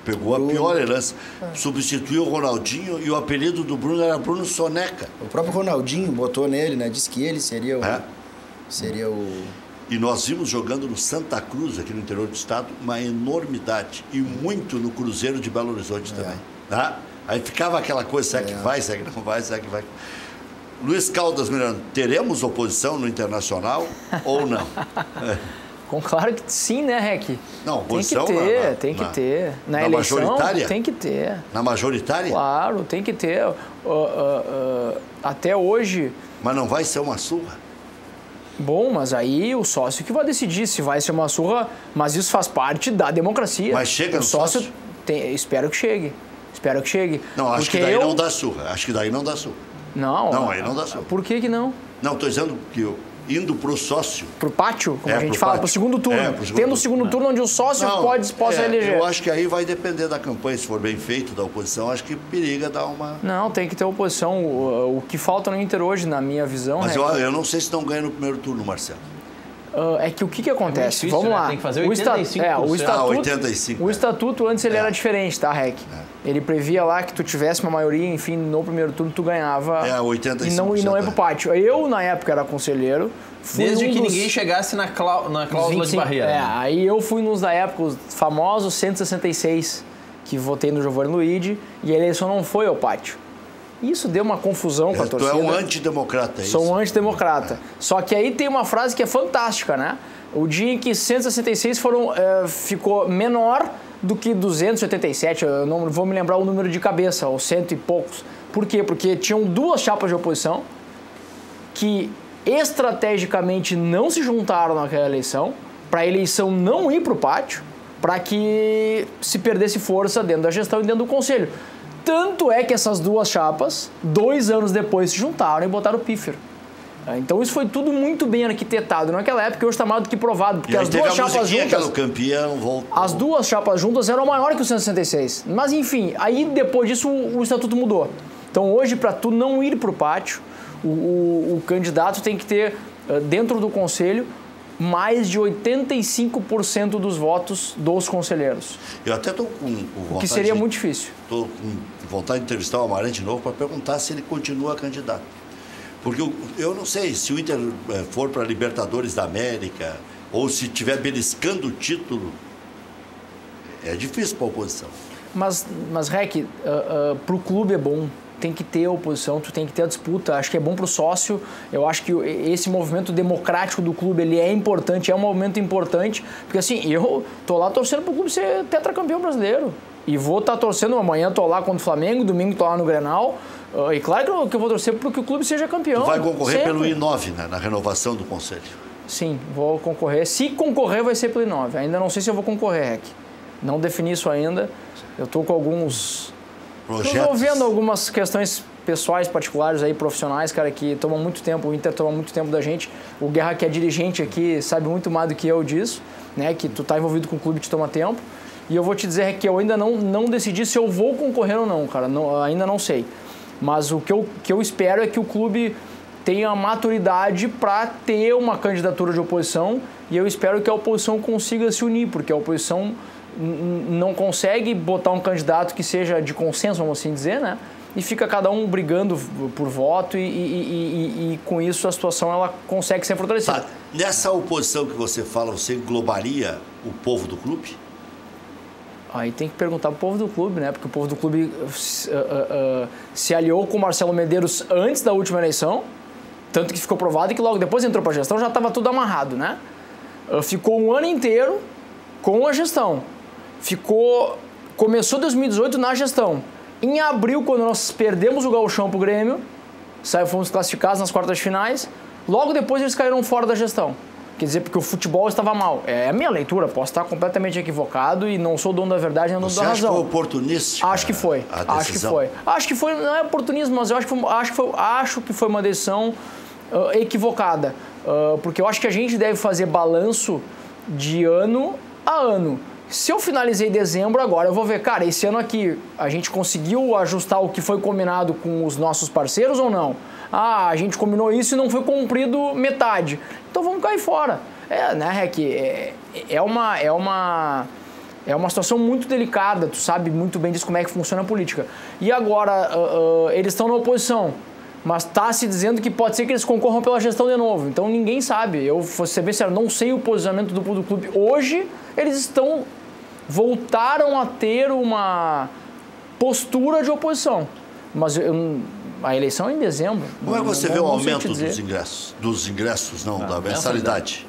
pegou a pior herança. Substituiu o Ronaldinho e o apelido do Bruno era Bruno Soneca. O próprio Ronaldinho botou nele, né? Disse que ele seria o... E nós vimos jogando no Santa Cruz, aqui no interior do estado, uma enormidade. E muito no Cruzeiro de Belo Horizonte também. Tá? Aí ficava aquela coisa, será que vai, será que não vai, será que vai... Luiz Caldas Miranda, teremos oposição no Internacional ou não? Claro que sim, né, Rec? Não, oposição tem que ter. Na eleição, majoritária? Tem que ter. Na majoritária? Claro, tem que ter. Até hoje... Mas não vai ser uma surra? Bom, mas aí o sócio que vai decidir se vai ser uma surra, mas isso faz parte da democracia. Mas chega no sócio? Espero que chegue. Não, acho que daí não dá surra. Acho que daí não dá surra. Não, aí não dá surra. Por que não? Não, estou dizendo que indo pro sócio... Pro pátio, como a gente fala, pro segundo turno. Tendo o segundo turno onde o sócio possa eleger. Eu acho que aí vai depender da campanha, se for bem feito, da oposição. Acho que periga dar uma... Não, tem que ter oposição. O que falta no Inter hoje, na minha visão... Mas eu não sei se não ganha no primeiro turno, Marcelo. É que o que acontece? Difícil, vamos lá. Tem que fazer 85%. 85. O estatuto antes ele era diferente, tá, Rec? Ele previa lá que tu tivesse uma maioria, enfim, no primeiro turno tu ganhava. 85%. E não ia pro pátio. Eu, na época, era conselheiro. Desde que ninguém chegasse na cláusula 25, de barreira. Aí eu fui nos da época, os famosos 166, que votei no Giovanni Luigi, e a eleição não foi ao pátio. Isso deu uma confusão com a torcida. Tu é um antidemocrata, é isso? Sou um antidemocrata. Só que aí tem uma frase que é fantástica, né? O dia em que 166 ficou menor do que 287, eu não vou me lembrar o número de cabeça, ou 100 e poucos. Por quê? Porque tinham duas chapas de oposição que estrategicamente não se juntaram naquela eleição, para a eleição não ir para o pátio, para que se perdesse força dentro da gestão e dentro do conselho. Tanto é que essas duas chapas, 2 anos depois, se juntaram e botaram o pífero. Então isso foi tudo muito bem arquitetado naquela época, hoje está mais do que provado, porque as duas chapas juntas, campeão voltou. As duas chapas juntas eram maiores que o 166. Mas enfim, aí depois disso o estatuto mudou. Então hoje, para tu não ir para o pátio, o candidato tem que ter dentro do conselho mais de 85% dos votos dos conselheiros. Eu até estou com vontade. O que seria muito difícil. Estou com vontade de entrevistar o Amarante de novo para perguntar se ele continua candidato. Porque eu não sei se o Inter for para a Libertadores da América ou se estiver beliscando o título, é difícil para a oposição. Mas Rec, para o clube é bom. Tem que ter a oposição, tu tem que ter a disputa. Acho que é bom para o sócio. Eu acho que esse movimento democrático do clube, ele é importante, é um movimento importante. Porque assim, eu tô lá torcendo para o clube ser tetracampeão brasileiro. E vou estar torcendo, amanhã tô lá contra o Flamengo, domingo tô lá no Grenal. E claro que eu vou torcer para que o clube seja campeão. Tu vai concorrer sempre. pelo I9, né, na renovação do conselho. Sim, vou concorrer. Se concorrer, vai ser pelo I9. Ainda não sei se eu vou concorrer, Rec. Não defini isso ainda. Eu tô com alguns... Estou vendo algumas questões pessoais, particulares aí, profissionais, cara, que tomam muito tempo, o Inter toma muito tempo da gente. O Guerra, que é dirigente aqui, sabe muito mais do que eu disso, né? Que tu tá envolvido com o clube, te toma tempo. E eu vou te dizer que eu ainda não decidi se eu vou concorrer ou não, cara. Ainda não sei. Mas o que eu espero é que o clube tenha maturidade para ter uma candidatura de oposição, e eu espero que a oposição consiga se unir, porque a oposição não consegue botar um candidato que seja de consenso, vamos assim dizer, né? E fica cada um brigando por voto e com isso a situação ela consegue ser fortalecida. Tá. Nessa oposição que você fala, você englobaria o povo do clube? Aí tem que perguntar pro povo do clube, né? Porque o povo do clube se aliou com o Marcelo Medeiros antes da última eleição, tanto que ficou provado, e que logo depois entrou para a gestão, já estava tudo amarrado, né? Ficou um ano inteiro com a gestão. Começou 2018 na gestão. Em abril, quando nós perdemos o Gauchão pro Grêmio, fomos classificados nas quartas de finais, logo depois eles caíram fora da gestão. Quer dizer, porque o futebol estava mal. É a minha leitura, posso estar completamente equivocado e não sou dono da verdade, nem dono da razão. Você acha que foi oportunístico? Acho que foi. Acho que foi, não é oportunismo, mas eu acho que foi uma decisão equivocada. Porque eu acho que a gente deve fazer balanço de ano a ano. Se eu finalizei em dezembro, agora eu vou ver, cara, esse ano aqui a gente conseguiu ajustar o que foi combinado com os nossos parceiros ou não? Ah, a gente combinou isso e não foi cumprido metade. Então vamos cair fora. Né, Rec? É uma situação muito delicada, tu sabe muito bem disso, como é que funciona a política. E agora, eles estão na oposição, mas está se dizendo que pode ser que eles concorram pela gestão de novo. Então ninguém sabe. Eu vou ser bem sério, não sei o posicionamento do clube. Hoje, eles voltaram a ter uma postura de oposição. Mas a eleição é em dezembro. Como é que você vê o aumento dos ingressos? Da mensalidade.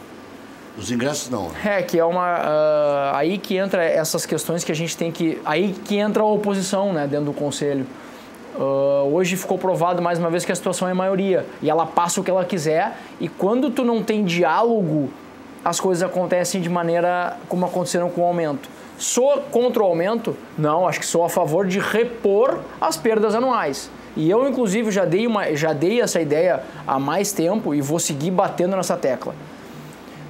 Dos ingressos não. Que é aí que entra essas questões que a gente tem que... Aí que entra a oposição, né, dentro do conselho. Hoje ficou provado mais uma vez que a situação é maioria. E ela passa o que ela quiser. E quando tu não tem diálogo, as coisas acontecem de maneira como aconteceram com o aumento. Sou contra o aumento? Não, acho que sou a favor de repor as perdas anuais. E eu, inclusive, já dei essa ideia há mais tempo e vou seguir batendo nessa tecla.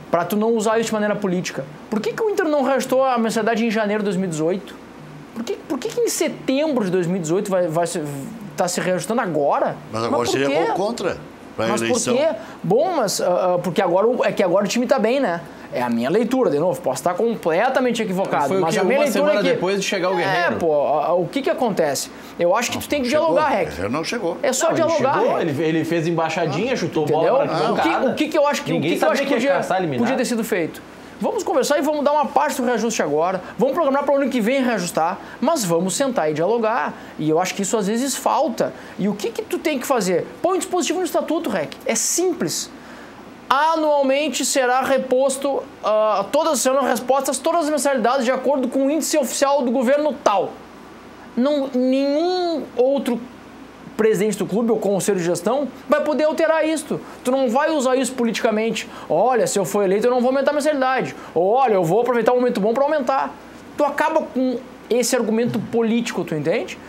Para tu não usar isso de maneira política. Por que o Inter não reajustou a mensalidade em janeiro de 2018? Por que em setembro de 2018 vai estar se reajustando agora? Mas agora seria contra para a eleição. Por quê? Bom, mas porque agora o time está bem, né? É a minha leitura, de novo, posso estar completamente equivocado. Foi mas a minha uma leitura semana é que, depois de chegar o Guerreiro. O que acontece? Eu acho que tu tem que dialogar, Rec. O Guerreiro não chegou. É só dialogar, ele fez embaixadinha, chutou entendeu? bola para o que eu acho que podia ter sido feito? Vamos conversar e vamos dar uma parte do reajuste agora. Vamos programar para o ano que vem reajustar, mas vamos sentar e dialogar. E eu acho que isso às vezes falta. E o que tu tem que fazer? Põe um dispositivo no estatuto, Rec. É simples. Anualmente será reposto, serão respostas todas as mensalidades de acordo com o índice oficial do governo tal. Nenhum outro presidente do clube ou conselho de gestão vai poder alterar isto. Tu não vai usar isso politicamente. Olha, se eu for eleito eu não vou aumentar a mensalidade. Ou olha, eu vou aproveitar um momento bom para aumentar. Tu acaba com esse argumento político, tu entende?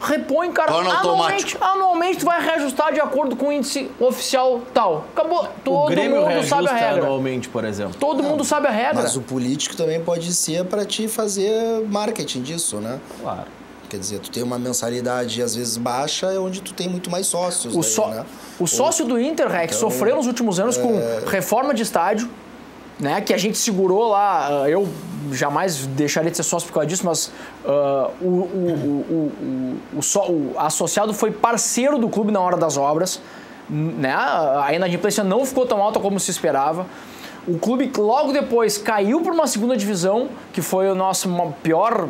repõe, cara. Torna automático. Anualmente tu vai reajustar de acordo com o índice oficial tal. Acabou. Todo mundo sabe a regra. Anualmente, por exemplo. Todo mundo sabe a regra. Mas o político também pode ser para te fazer marketing disso, né? Claro. Quer dizer, tu tem uma mensalidade às vezes baixa, é onde tu tem muito mais sócios. Né? O sócio do Inter, que sofreu nos últimos anos com reforma de estádio, né, que a gente segurou lá, eu jamais deixaria de ser sócio por causa disso, mas o associado foi parceiro do clube na hora das obras, né, a inadimplência não ficou tão alta como se esperava. O clube logo depois caiu para uma segunda divisão, que foi o nosso pior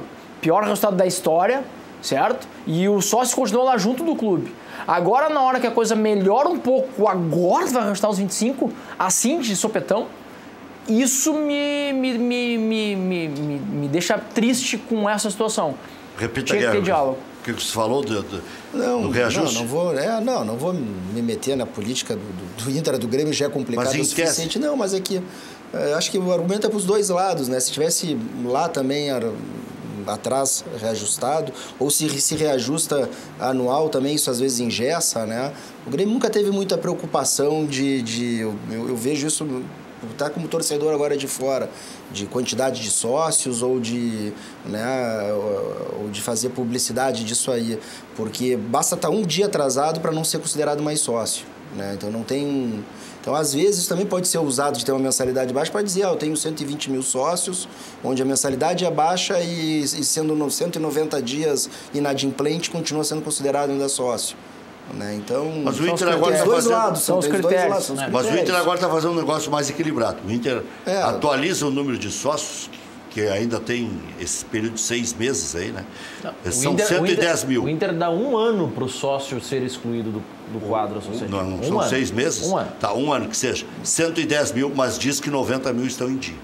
resultado da história, certo? E o sócio continuou lá junto do clube. Agora, na hora que a coisa melhora um pouco, agora vai reajustar os 25, assim de sopetão. Isso me deixa triste com essa situação. Repita, Tinha que ter diálogo. O que você falou do reajuste? Não vou me meter na política do Inter, do Grêmio, já é complicado o suficiente. Não, mas é que acho que o argumento é para os dois lados, né? Se tivesse lá também atrás reajustado, ou se reajusta anual também, isso às vezes engessa, né? O Grêmio nunca teve muita preocupação eu vejo isso, tá como torcedor agora de fora, de quantidade de sócios ou de fazer publicidade disso aí, porque basta estar um dia atrasado para não ser considerado mais sócio, né? Então não tem... Então, às vezes, também pode ser usado de ter uma mensalidade baixa para dizer, eu tenho 120 mil sócios, onde a mensalidade é baixa e sendo 190 dias inadimplente, continua sendo considerado ainda sócio. Né? Então, mas o Inter agora está fazendo... São os critérios. Mas o Inter agora está fazendo um negócio mais equilibrado. O Inter atualiza o número de sócios, que ainda tem esse período de 6 meses aí, né? São 110 mil. O Inter dá 1 ano para o sócio ser excluído do quadro associativo. Não são 6 meses? 1 ano. Tá, 1 ano que seja. 110 mil, mas diz que 90 mil estão em dia.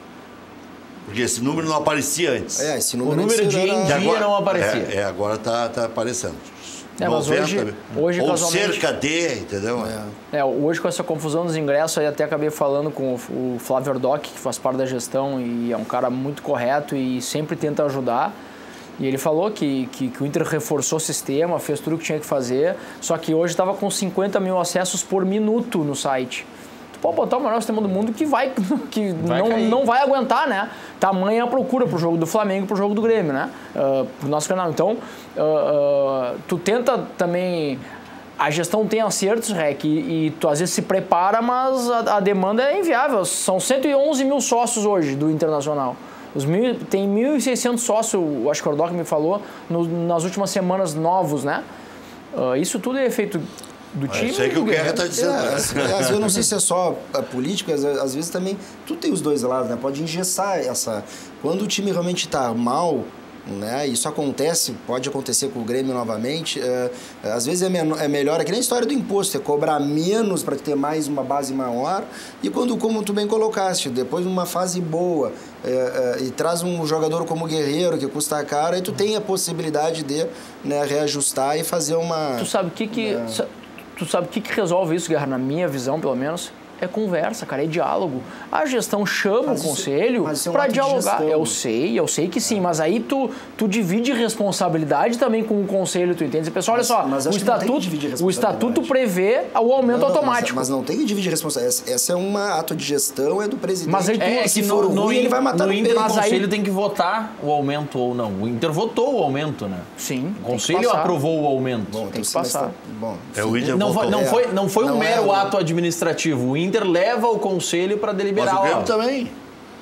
Porque esse número não aparecia antes. Esse número o número de em dia agora, não aparecia. Agora está aparecendo. Mas hoje ou casualmente, cerca de, entendeu? Hoje com essa confusão dos ingressos, aí até acabei falando com o Flávio Ordoc, que faz parte da gestão e é um cara muito correto e sempre tenta ajudar. E ele falou que o Inter reforçou o sistema, fez tudo o que tinha que fazer, só que hoje estava com 50 mil acessos por minuto no site. Tu pode botar o melhor sistema do mundo que não vai aguentar, né? Tamanha a procura pro jogo do Flamengo e pro jogo do Grêmio, né? Pro nosso canal. Então, tu tenta também... A gestão tem acertos, Rec, e tu às vezes se prepara, mas a demanda é inviável. São 111 mil sócios hoje do Internacional. Tem 1.600 sócios, acho que o Ordoc me falou, nas últimas semanas novos, né? Isso tudo é efeito do time. Isso aí que o Guerra está dizendo. Às vezes eu não sei se é só político, às vezes também tu tem os dois lados, né? Pode engessar essa... Quando o time realmente está mal, né? Isso pode acontecer com o Grêmio novamente. Às vezes é melhor, é que nem a história do imposto, é cobrar menos para ter mais uma base maior. E quando, como tu bem colocaste, depois numa fase boa, e traz um jogador como o Guerreiro, que custa caro, aí tu tem a possibilidade de, né, reajustar e fazer uma... Tu sabe o que resolve isso, Guerra, na minha visão, pelo menos? É conversa, cara, é diálogo. A gestão chama o conselho para dialogar. Eu sei que sim, mas aí tu divide responsabilidade também com o conselho, tu entende? Pessoal, olha só, o estatuto prevê o aumento automático. Mas não tem que dividir responsabilidade. Esse é um ato de gestão, é do presidente. Mas aí se for ruim, ele vai matar no Inter. O conselho tem que votar o aumento ou não. O Inter votou o aumento, né? Sim. O conselho aprovou o aumento. Bom, tem que passar. O Inter não foi um mero ato administrativo. O Inter leva o conselho para deliberar. Mas o Grêmio também.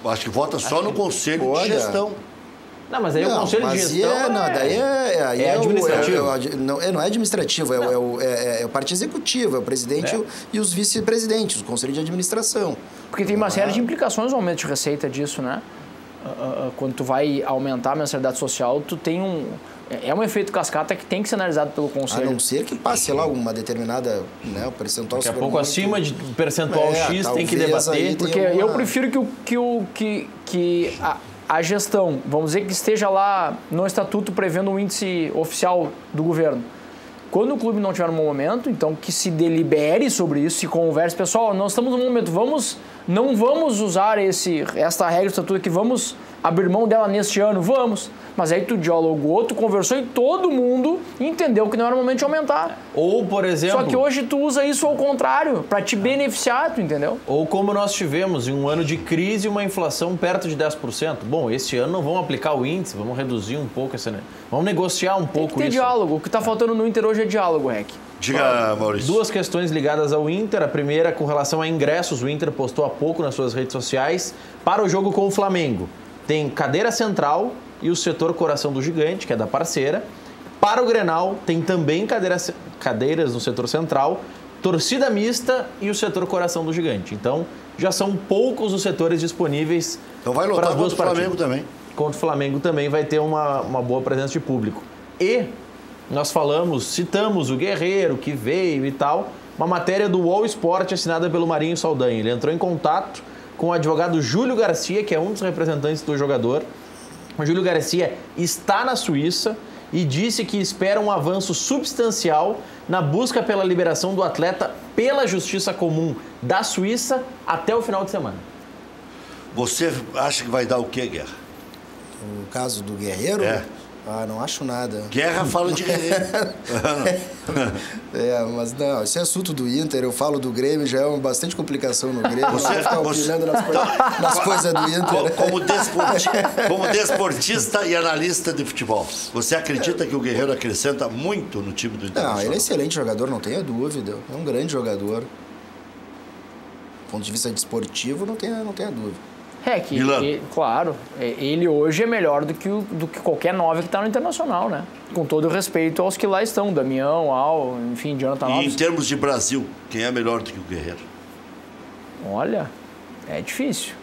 Acho que vota só no conselho de gestão. Não, mas aí o conselho de gestão é administrativo. Não é administrativo, é o parte executivo, é o presidente e os vice-presidentes, o conselho de administração. Porque tem uma série de implicações no aumento de receita disso, né? Quando tu vai aumentar a mensalidade social, tu tem é um efeito cascata que tem que ser analisado pelo conselho. A não ser que passe, sei lá, uma determinada, né, o percentual... Daqui a pouco acima de percentual X tem que debater. Porque eu prefiro que a gestão, vamos dizer que esteja lá no estatuto prevendo um índice oficial do governo. Quando o clube não tiver um bom momento, então que se delibere sobre isso, se converse. Pessoal, nós estamos num momento, não vamos usar esta regra do estatuto aqui, vamos abrir mão dela neste ano? Vamos. Mas aí tu dialogou, tu conversou e todo mundo entendeu que não era o momento de aumentar. Ou, por exemplo... Só que hoje tu usa isso ao contrário, para te beneficiar, tu entendeu? Ou como nós tivemos em um ano de crise, uma inflação perto de 10%. Bom, esse ano não vamos aplicar o índice, vamos reduzir um pouco essa... Vamos negociar um pouco isso. Tem que ter diálogo. O que está faltando no Inter hoje é diálogo, Rec. Diga, Maurício. Duas questões ligadas ao Inter. A primeira, com relação a ingressos. O Inter postou há pouco nas suas redes sociais para o jogo com o Flamengo. Tem cadeira central e o setor Coração do Gigante, que é da parceira. Para o Grenal, tem também cadeiras no setor central, torcida mista e o setor Coração do Gigante. Então, já são poucos os setores disponíveis então vai lotar para as duas contra o partidas. Flamengo também. Contra o Flamengo também vai ter uma boa presença de público. E nós citamos o Guerreiro, que veio e tal, uma matéria do UOL Esporte assinada pelo Marinho Saldanha. Ele entrou em contato com o advogado Júlio Garcia, que é um dos representantes do jogador. O Júlio Garcia está na Suíça e disse que espera um avanço substancial na busca pela liberação do atleta pela Justiça Comum da Suíça até o final de semana. Você acha que vai dar o quê, Guerra? O caso do Guerreiro? É. Ah, não acho nada. Guerra fala de Guerreiro. Mas não, esse assunto do Inter, eu falo do Grêmio, já é bastante complicação no Grêmio. Você fica opinando nas coisas do Inter. Como desportista e analista de futebol, você acredita que o Guerreiro acrescenta muito no time do Internacional? Não, ele é excelente jogador, não tenha dúvida. É um grande jogador. Do ponto de vista desportivo, não tenha dúvida. Claro, ele hoje é melhor do que qualquer 9 que está no Internacional, né? Com todo respeito aos que lá estão, Damião, enfim, Jonathan Alves. E em termos de Brasil, quem é melhor do que o Guerreiro? Olha, é difícil.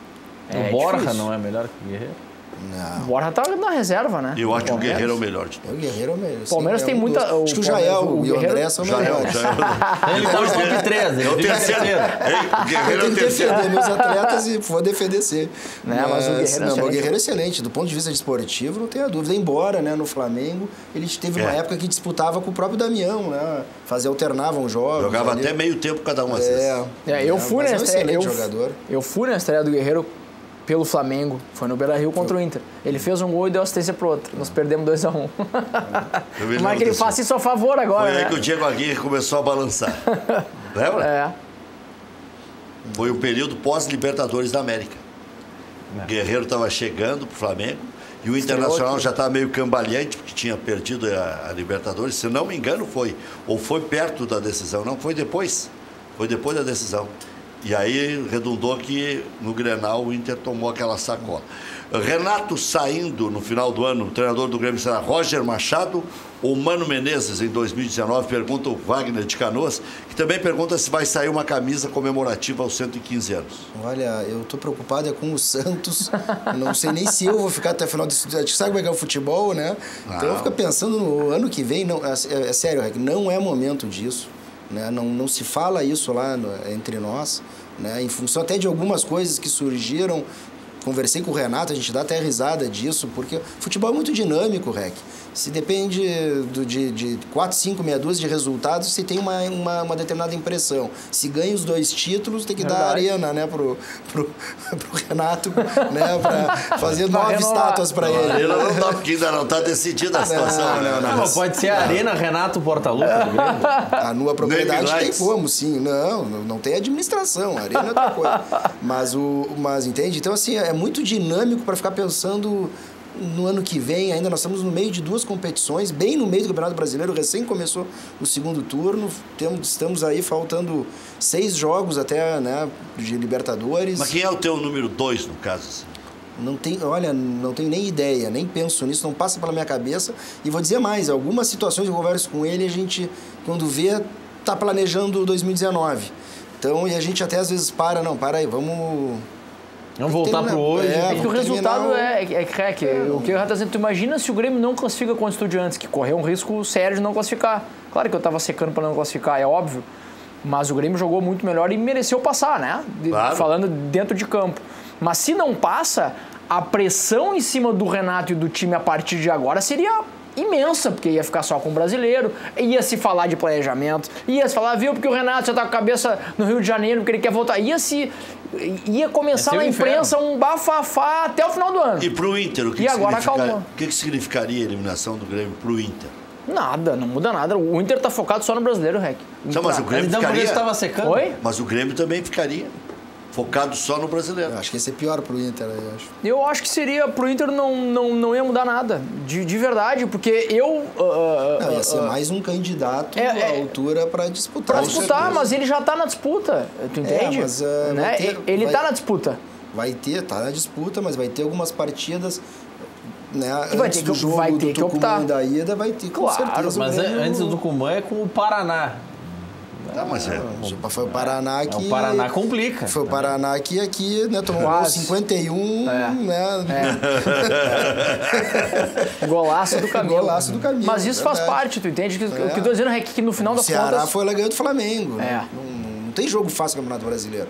O Borja não é melhor que o Guerreiro? Não. O Borja tá na reserva, né? Eu acho que o Guerreiro é o melhor de todos. O Guerreiro é o melhor. O Palmeiras tem muita... Acho que o Jael e o André são melhores. Ele tá no top 3. É o terceiro. O Guerreiro é o terceiro. Eu tenho que defender meus atletas e vou defender sempre. Mas o Guerreiro é excelente. Do ponto de vista esportivo, não tenha dúvida. Embora, né, no Flamengo, ele teve uma época que disputava com o próprio Damião, né? Alternavam jogos. Jogava até meio tempo cada um, às vezes. Eu fui na estreia. Jogador. Eu fui na estreia do Guerreiro pelo Flamengo, foi no Beira-Rio contra o Inter. Ele fez um gol e deu assistência pro outro. Nós perdemos 2-1. Mas que ele faça isso a favor agora, Foi aí né? que o Diego Aguirre começou a balançar. Lembra? É. Foi o período pós-Libertadores da América. O Guerreiro estava chegando pro Flamengo e o Internacional já estava meio cambaleante, porque tinha perdido a Libertadores. Se não me engano, foi perto da decisão. Não, foi depois. Foi depois da decisão. E aí redundou que no Grenal o Inter tomou aquela sacola. Renato saindo no final do ano, o treinador do Grêmio será Roger Machado ou Mano Menezes em 2019, pergunta o Wagner de Canoas, que também pergunta se vai sair uma camisa comemorativa aos 115 anos. Olha, eu tô preocupado com o Santos, não sei nem se eu vou ficar até o final desse... Sabe como é que é o futebol, né? Então eu fico pensando no ano que vem, não, é sério, não é momento disso. Né? Não se fala isso lá entre nós, né? Em função até de algumas coisas que surgiram. Conversei com o Renato, a gente dá até risada disso, porque futebol é muito dinâmico, Rec. Se depende de 4, 5, meia dúzia de resultados, você tem uma determinada impressão. Se ganha os 2 títulos, tem que dar a arena, né, pro Renato, né, para fazer 9 estátuas para ele. A arena não dá, porque ainda não está decidida a situação. Não, pode ser a Arena Renato Portaluppi do Grêmio. A nua propriedade tem como, sim. Não tem administração, a arena é outra coisa. Mas entende? Então, assim, é muito dinâmico para ficar pensando no ano que vem. Ainda nós estamos no meio de 2 competições, bem no meio do Campeonato Brasileiro, recém começou o segundo turno, estamos aí faltando 6 jogos até, né, de Libertadores. Mas quem é o teu número 2, no caso? Assim? Não tenho nem ideia, nem penso nisso, não passa pela minha cabeça. E vou dizer mais, algumas situações eu converso com ele, a gente, quando vê, está planejando 2019. Então, e a gente até às vezes para aí, vamos voltar pro hoje. Que o resultado o que eu estou dizendo, tu imagina se o Grêmio não classifica contra o Estudiantes, que correu um risco sério de não classificar. Claro que eu estava secando para não classificar, é óbvio, mas o Grêmio jogou muito melhor e mereceu passar, né? Claro. Falando dentro de campo. Mas se não passa, a pressão em cima do Renato e do time a partir de agora seria imensa, porque ia ficar só com o brasileiro, ia se falar de planejamento, ia se falar, viu, porque o Renato já tá com a cabeça no Rio de Janeiro, porque ele quer voltar, ia começar na imprensa um bafafá até o final do ano. E pro Inter, o que significaria a eliminação do Grêmio pro Inter? Nada, não muda nada. O Inter tá focado só no brasileiro, Rec. Mas o Grêmio ficaria... estava secando. Oi? Mas o Grêmio também ficaria focado só no brasileiro. Eu acho que ia ser pior pro Inter, eu acho. Eu acho que seria, pro Inter não ia mudar nada, de verdade, porque não, ia ser mais um candidato à altura para disputar. Para disputar, mas ele já tá na disputa, tu entende? Mas, né? Ele tá na disputa. Tá na disputa, mas vai ter algumas partidas... Né? Antes do jogo do Tucumã da ida, vai ter com certeza. Mas antes do Tucumã é com o Paraná. Foi o Paraná que... O Paraná complica. Foi o Paraná que aqui, né, tomou 51, né? Golaço do caminho. Golaço do caminho. Mas isso faz parte, tu entende? O que eu tô dizendo é que no final das contas... O Ceará foi lá ganhando do Flamengo. Não tem jogo fácil no Campeonato Brasileiro.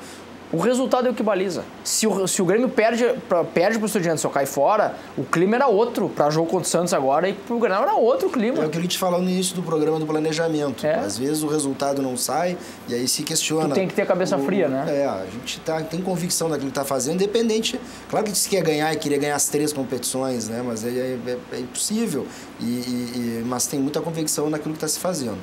O resultado é o que baliza. Se o Grêmio perde pro Estudiantes ou cai fora, o clima era outro. Para jogo contra o Santos agora e pro Grêmio era outro clima. É o que a gente falou no início do programa do planejamento. Às vezes o resultado não sai e aí se questiona. Tu tem que ter a cabeça fria, né? A gente tem convicção daquilo que está fazendo, independente. Claro que se quer ganhar e queria ganhar as 3 competições, né? Mas é impossível. Mas tem muita convicção naquilo que está se fazendo.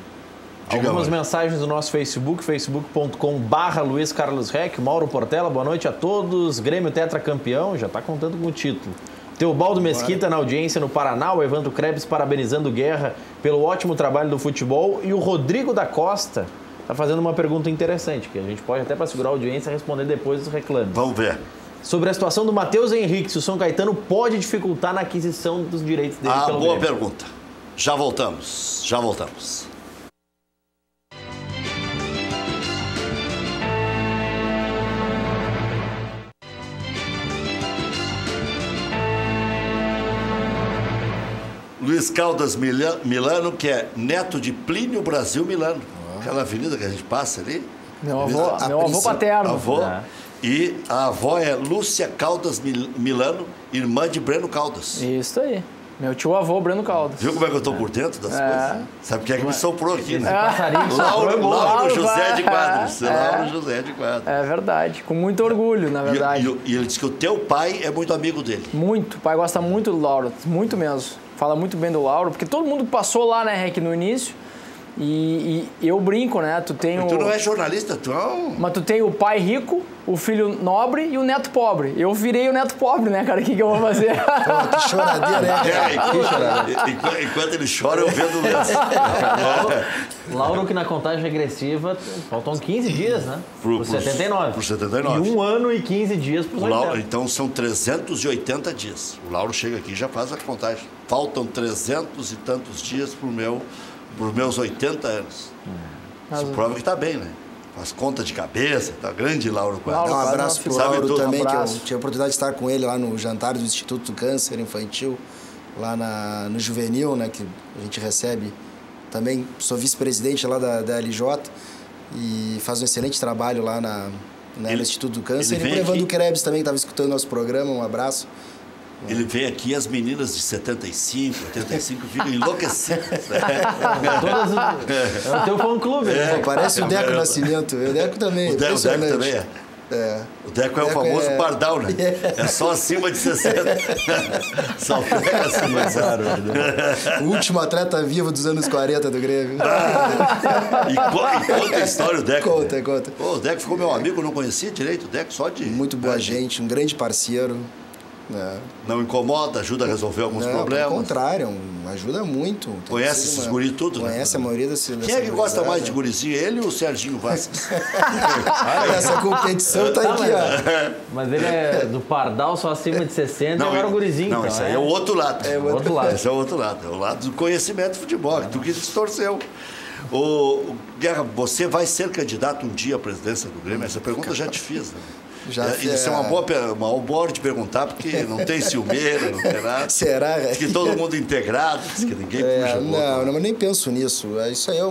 Algumas mensagens do nosso Facebook, facebook.com/Luiz Carlos Reck. Mauro Portela, boa noite a todos. Grêmio tetracampeão, já está contando com o título. Teobaldo Mesquita na audiência no Paraná. O Evandro Krebs parabenizando o Guerra pelo ótimo trabalho do futebol. E o Rodrigo da Costa está fazendo uma pergunta interessante, que a gente pode até para segurar a audiência responder depois dos reclames. Vamos ver. Sobre a situação do Matheus Henrique, se o São Caetano pode dificultar na aquisição dos direitos dele pelo boa Grêmio. Pergunta. Já voltamos. Luiz Caldas Milano, que é neto de Plínio Brasil Milano. Aquela avenida que a gente passa ali. Meu avô paterno. Avô. E a avó é Lúcia Caldas Milano, irmã de Breno Caldas. Isso aí. Meu tio-avô, Breno Caldas. Viu como é que eu estou por dentro das coisas? Sabe quem é que me soprou aqui, né? Lauro José de Quadros. Lauro José de Quadros. É verdade. Com muito orgulho, na verdade. E ele disse que o teu pai é muito amigo dele. Muito. O pai gosta muito do Lauro. Muito mesmo. Fala muito bem do Lauro. Porque todo mundo passou lá, né, Rec, no início. E eu brinco, né? Tu não é jornalista, tu é um... Mas tu tem o pai rico, o filho nobre e o neto pobre. Eu virei o neto pobre, né, cara? O que eu vou fazer? Que choradeira, né? Enquanto ele chora, eu vendo o lenço. Lauro, que na contagem regressiva, faltam 15 dias, né? Pro 79. Pro 79. E 1 ano e 15 dias pro 80. Então são 380 dias. O Lauro chega aqui e já faz a contagem. Faltam 300 e tantos dias por meus 80 anos. Isso prova que está bem, né? Faz conta de cabeça, tá grande Lauro Quadros. Um abraço pro Lauro também, que eu tive a oportunidade de estar com ele lá no jantar do Instituto do Câncer Infantil, lá no Juvenil, né? Que a gente recebe também. Sou vice-presidente lá da LJ e faz um excelente trabalho lá no Instituto do Câncer. E pro Evandro Krebs também, que estava escutando nosso programa, um abraço. Ele vem aqui e as meninas de 75, 85 ficam enlouquecidas. É o teu fã-clube. Parece o Deco Nascimento. O Deco também. O Deco também é. O Deco é o famoso pardal, né? É só acima de 60. Só pega acima de 60. O último atleta vivo dos anos 40 do Grêmio. E conta a história, o Deco. Conta. Pô, o Deco ficou meu amigo, eu não conhecia direito o Deco, só de... Muito boa gente, um grande parceiro. Não incomoda, ajuda a resolver alguns problemas. Pelo contrário, ajuda muito. Conhece esses guri tudo, né? Conhece a maioria das... Quem é que gosta mais de gurizinho? Ele ou o Serginho Vasquez? Essa competição tá aqui, ó. Mas ele é do pardal, só acima de 60 e agora o gurizinho. Não, isso aí é o outro lado. É o outro lado. Esse é o outro lado. É o lado do conhecimento de futebol, que tu que distorceu. Guerra, você vai ser candidato um dia à presidência do Grêmio? Essa pergunta eu já te fiz, né? Isso é uma boa hora de perguntar, porque não tem ciumeira, não tem nada. Será? Diz que todo mundo integrado, diz que ninguém puxa. Não, mas nem penso nisso. Isso aí é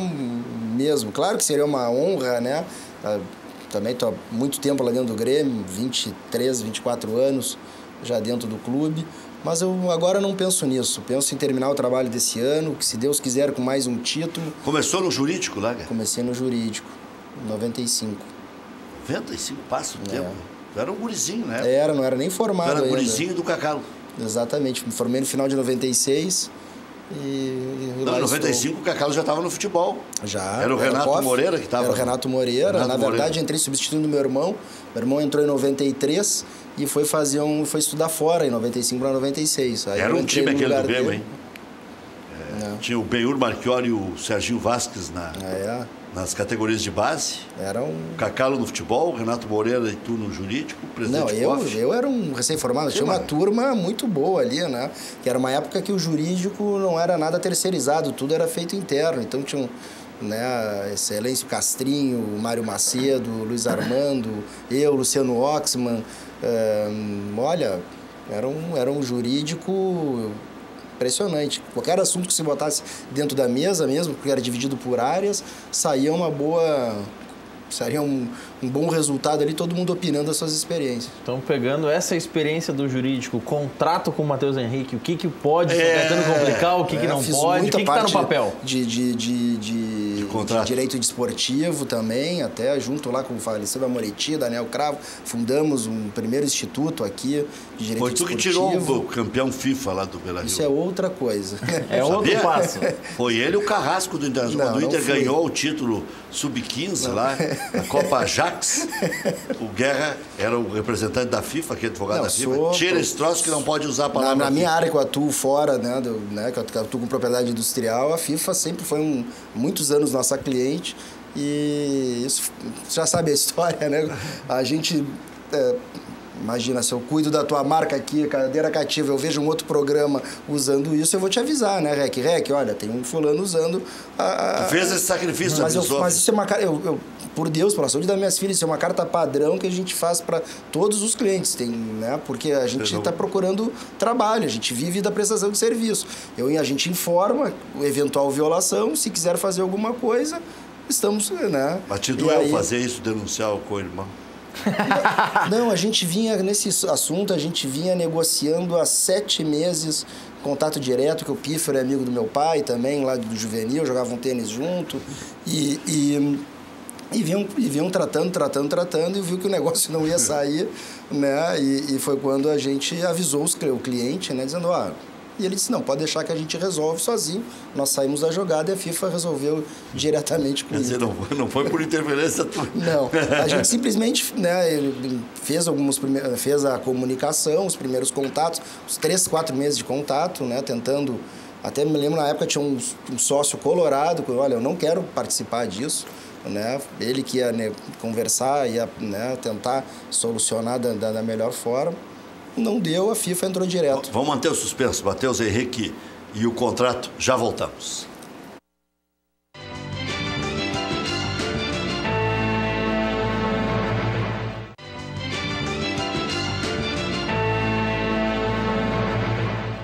mesmo. Claro que seria uma honra, né? Também estou há muito tempo lá dentro do Grêmio, 23, 24 anos já dentro do clube. Mas eu agora não penso nisso. Penso em terminar o trabalho desse ano, que se Deus quiser, com mais um título. Começou no jurídico lá, cara? Comecei no jurídico, em 95. 95, passa o tempo. Tu era um gurizinho, né? Não era nem formado ainda. Tu era gurizinho do Cacau. Exatamente, me formei no final de 96 Não, em 95 o Cacau já estava no futebol. Já. Era o Renato Moreira que estava. Era o Renato Moreira. Na verdade, entrei substituindo meu irmão. Meu irmão entrou em 93 e foi estudar fora em 95 para 96. Aí era um time aquele do Grêmio, hein? Tinha o Benhur Marchiori e o Serginho Vasquez nas categorias de base. O Cacalo no futebol, o Renato Moreira e tu no jurídico, o presidente eu era um recém-formado. Tinha uma turma muito boa ali, né? Que era uma época que o jurídico não era nada terceirizado, tudo era feito interno. Então tinha Excelêncio Castrinho, Mário Macedo, Luiz Armando, eu, Luciano Oxman. Olha, era um jurídico impressionante. Qualquer assunto que se botasse dentro da mesa mesmo, porque era dividido por áreas, saía um bom resultado ali, todo mundo opinando as suas experiências. Então, pegando essa experiência do jurídico, contrato com o Matheus Henrique, o que pode tentando complicar, o que não pode, o que está no papel? De direito desportivo também, até junto lá com o falecido Amoretti, Daniel Cravo, fundamos um primeiro instituto aqui de direito desportivo. Foi tu que tirou o campeão FIFA lá do Beira-Rio. Isso é outra coisa. É outro passo. Foi ele o carrasco do Inter. Quando o Inter ganhou o título Sub-15 lá, a Copa Ajax, o Guerra era o representante da FIFA, que é advogado da FIFA. Tira esse troço que não pode usar a palavra. Na minha área que eu atuo fora, que eu atuo com propriedade industrial, a FIFA sempre foi muitos anos nossa cliente e isso já sabe a história, né? A gente... Imagina, se eu cuido da tua marca aqui, cadeira cativa, eu vejo um outro programa usando isso, eu vou te avisar, né, Rec, olha, tem um fulano usando Tu fez esse sacrifício, mas isso é uma cara, por Deus, pela saúde das minhas filhas, isso é uma carta padrão que a gente faz para todos os clientes, né? Porque a gente está procurando trabalho, a gente vive da prestação de serviço. A gente informa eventual violação, se quiser fazer alguma coisa, estamos, né? Mas te doeu fazer isso, denunciar o co-irmão? Não, a gente vinha nesse assunto, a gente vinha negociando há 7 meses, contato direto, que o Pífero é amigo do meu pai também, lá do juvenil, jogavam tênis junto, e vinham tratando, e viu que o negócio não ia sair, né? E foi quando a gente avisou o cliente, né? Dizendo, e ele disse, não, pode deixar que a gente resolve sozinho. Nós saímos da jogada e a FIFA resolveu diretamente com isso. Não foi por interferência tua. Não, a gente simplesmente fez a comunicação, os primeiros contatos, os 3, 4 meses de contato, né, tentando... Até me lembro, na época tinha um sócio colorado, que, olha, eu não quero participar disso, né? Ele que ia conversar, ia tentar solucionar da melhor forma. Não deu, a FIFA entrou direto. Vamos manter o suspenso, Matheus Henrique e o contrato, já voltamos.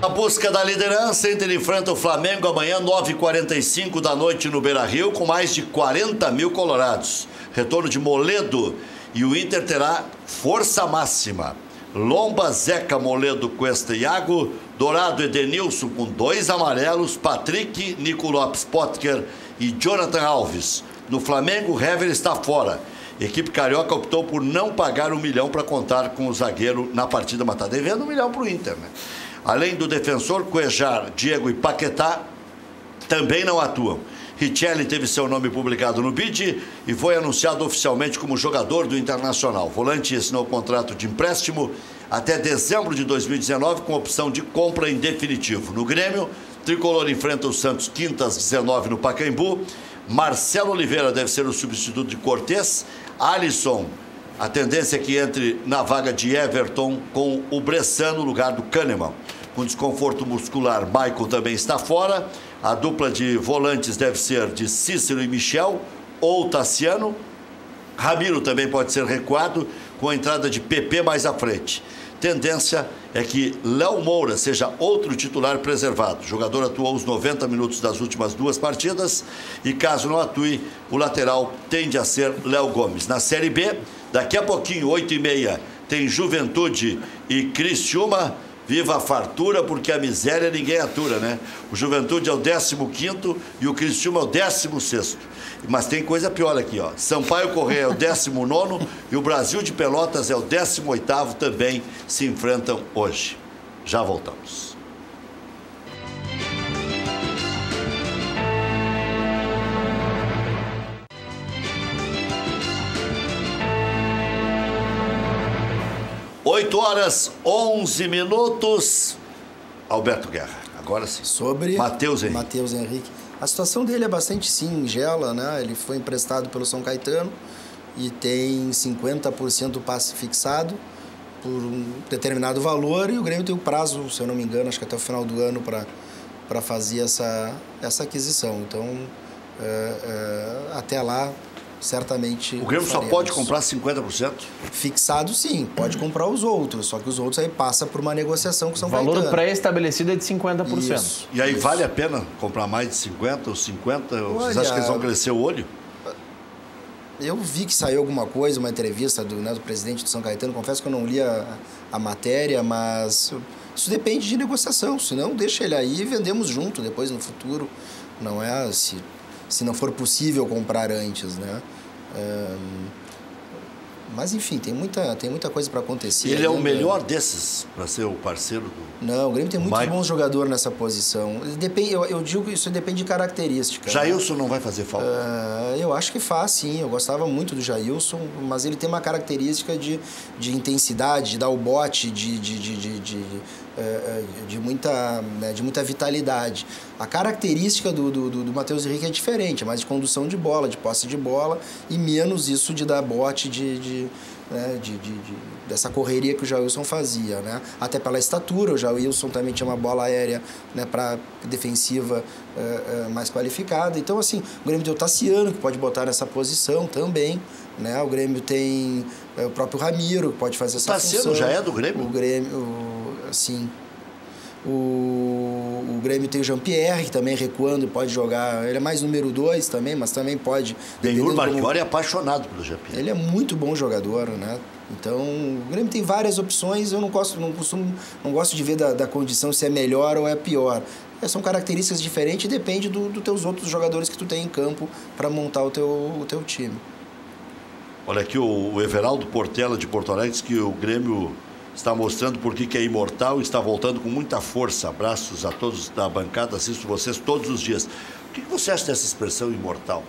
A busca da liderança, Inter enfrenta o Flamengo amanhã, 9h45 da noite no Beira-Rio, com mais de 40 mil colorados. Retorno de Moledo e o Inter terá força máxima. Lomba, Zeca, Moledo, Cuesta e Iago, Dourado, Edenilson com 2 amarelos, Patrick, Nico Lopes, Potker e Jonathan Alves. No Flamengo, Hever está fora. Equipe carioca optou por não pagar 1 milhão para contar com o zagueiro na partida, mas está devendo 1 milhão para o Inter, né? Além do defensor, Cuejar, Diego e Paquetá também não atuam. Richelli teve seu nome publicado no BID e foi anunciado oficialmente como jogador do Internacional. O volante assinou o contrato de empréstimo até dezembro de 2019 com opção de compra em definitivo. No Grêmio, Tricolor enfrenta o Santos quintas 19 no Pacaembu. Marcelo Oliveira deve ser o substituto de Cortez. Alisson, a tendência é que entre na vaga de Everton com o Bressan no lugar do Kahneman. Com desconforto muscular, Michael também está fora. A dupla de volantes deve ser de Cícero e Michel ou Tassiano. Ramiro também pode ser recuado com a entrada de PP mais à frente. Tendência é que Léo Moura seja outro titular preservado. O jogador atuou os 90 minutos das últimas 2 partidas e caso não atue, o lateral tende a ser Léo Gomes. Na Série B, daqui a pouquinho, 8h30, tem Juventude e Criciúma. Viva a fartura, porque a miséria ninguém atura, né? O Juventude é o 15º e o Criciúma é o 16º. Mas tem coisa pior aqui, ó. Sampaio Corrêa é o 19º e o Brasil de Pelotas é o 18º, também se enfrentam hoje. Já voltamos. Horas 11 minutos. Alberto Guerra, agora sim. Sobre Matheus Henrique. A situação dele é bastante singela, né? Ele foi emprestado pelo São Caetano e tem 50% passe fixado por um determinado valor, e o Grêmio tem um prazo, se eu não me engano, acho que até o final do ano para fazer essa aquisição. Então, até lá, certamente... O Grêmio só pode comprar 50%? Fixado, sim. Pode comprar os outros, só que os outros aí passa por uma negociação com o São Caetano. O valor pré-estabelecido é de 50%. Isso, e aí vale a pena comprar mais de 50 ou 50? Vocês acham que eles vão crescer o olho? Eu vi que saiu alguma coisa, uma entrevista do presidente do São Caetano. Confesso que eu não li a matéria, mas isso depende de negociação. Se não, deixa ele aí e vendemos junto depois no futuro. Não é se não for possível comprar antes, né? Mas, enfim, tem muita coisa para acontecer. Ele é o melhor desses para ser o parceiro do... Não, o Grêmio tem muitos bons jogadores nessa posição. Eu digo que isso depende de características. Jailson, né? Não vai fazer falta? Eu acho que faz, sim. Eu gostava muito do Jailson, mas ele tem uma característica de intensidade, de dar o bote, de muita vitalidade. A característica do Matheus Henrique é diferente, é mais de condução de bola, de posse de bola, e menos isso de dar bote, dessa correria que o Jailson fazia, né? Até pela estatura, o Jailson também tinha uma bola aérea, né, defensiva mais qualificada. Então, assim, o Grêmio tem o Tassiano, que pode botar nessa posição também, né? O Grêmio tem o próprio Ramiro, que pode fazer essa função. O Tassiano já é do Grêmio? O Grêmio, sim. O Grêmio tem o Jean-Pierre, que também recuando pode jogar. Ele é mais número 2 também, mas também pode. Benhur Marchiori é apaixonado pelo Jean-Pierre. Ele é muito bom jogador, né? Então, o Grêmio tem várias opções. Eu não gosto de ver da condição se é melhor ou é pior. São características diferentes e depende dos teus outros jogadores que tu tem em campo para montar o teu time. Olha aqui o Everaldo Portela de Porto Alegre diz que o Grêmio está mostrando por que é imortal e está voltando com muita força. Abraços a todos da bancada, assisto vocês todos os dias. O que você acha dessa expressão imortal?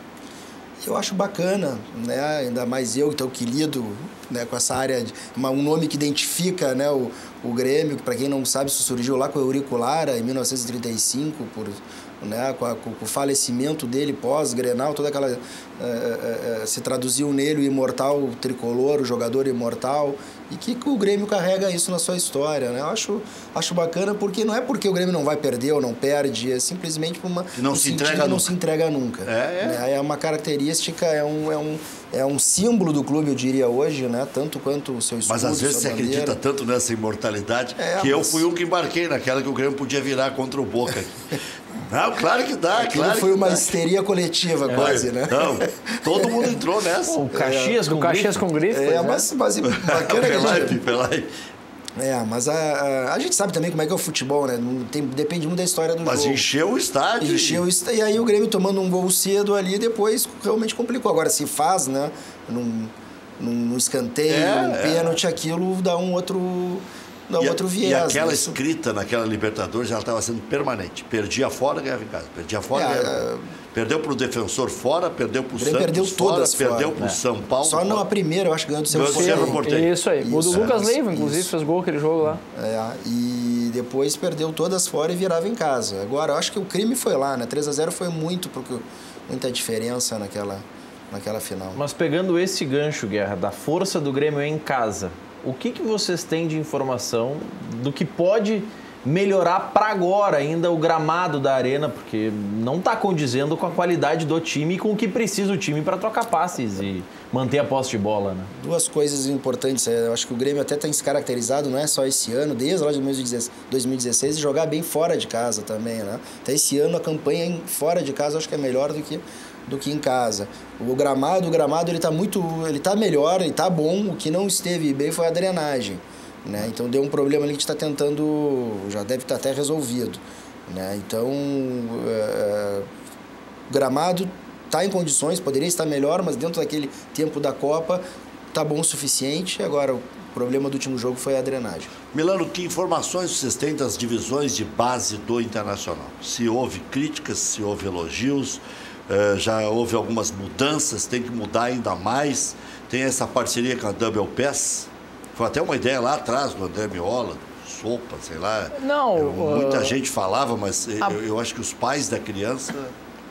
Eu acho bacana, né? Ainda mais eu, então, que lido, né, com essa área, um nome que identifica, né, o Grêmio, que para quem não sabe, isso surgiu lá com o Eurico Lara, em 1935, com o falecimento dele pós-Grenal, toda aquela... se traduziu nele o imortal o tricolor, o jogador imortal, e que o Grêmio carrega isso na sua história, né? Eu acho bacana, porque não é porque o Grêmio não vai perder ou não perde, é simplesmente por uma... Não se entrega nunca. É uma característica, é um símbolo do clube, eu diria hoje, né? Tanto quanto o seu escudo. Mas às vezes você acredita tanto nessa imortalidade que eu fui um que embarquei naquela que o Grêmio podia virar contra o Boca. Não, claro que dá, claro. Foi uma histeria coletiva, quase, né? Não, todo mundo entrou nessa. O Caxias com grife. Mas bacana que Pelai. Mas a gente sabe também como é que é o futebol, né? Depende muito da história do jogo. Mas encheu o estádio. E aí o Grêmio tomando um gol cedo ali, depois realmente complicou. Agora, se faz, né? Num escanteio, num pênalti, aquilo dá um outro viés. E aquela escrita naquela Libertadores, ela estava sendo permanente. Perdia fora, ganhava em casa. Perdia fora, ganhava. Perdeu para o Defensor fora, perdeu para o Santos perdeu todas fora, perdeu para o São Paulo. Só na primeira, eu acho que ganhou do Cerro Porteño. Isso aí. O do Lucas Leiva, inclusive, fez gol aquele jogo lá. E depois perdeu todas fora e virava em casa. Agora, eu acho que o crime foi lá, né? 3-0 foi muita diferença naquela final. Mas pegando esse gancho, Guerra, da força do Grêmio em casa, o que vocês têm de informação do que pode melhorar para agora ainda o gramado da arena, porque não está condizendo com a qualidade do time e com o que precisa o time para trocar passes e manter a posse de bola, né? Duas coisas importantes. Eu acho que o Grêmio até tem se caracterizado, não é só esse ano, desde lá de 2016, de jogar bem fora de casa também, né? Até esse ano a campanha fora de casa eu acho que é melhor do que em casa. O gramado ele tá melhor, ele tá bom. O que não esteve bem foi a drenagem, né? Então deu um problema ali que está tentando, já deve estar até resolvido, né? Então o gramado está em condições, poderia estar melhor, mas dentro daquele tempo da Copa está bom o suficiente. Agora o problema do último jogo foi a drenagem. Milano, que informações vocês têm das divisões de base do Internacional? Se houve críticas, se houve elogios, já houve algumas mudanças, tem que mudar ainda mais. Tem essa parceria com a Double Pass. Foi até uma ideia lá atrás do André Miola, sopa, sei lá. Não, muita gente falava, mas eu acho que os pais da criança...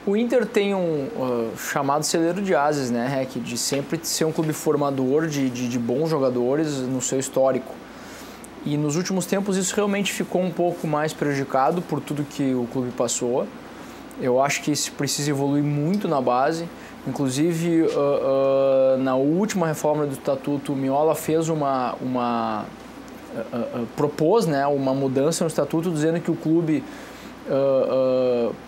O Inter tem um chamado celeiro de ases, né, Rec? De sempre ser um clube formador de bons jogadores no seu histórico. E nos últimos tempos isso realmente ficou um pouco mais prejudicado por tudo que o clube passou. Eu acho que isso precisa evoluir muito na base. Inclusive, na última reforma do Estatuto, o Miola fez propôs, né, uma mudança no Estatuto dizendo que o clube...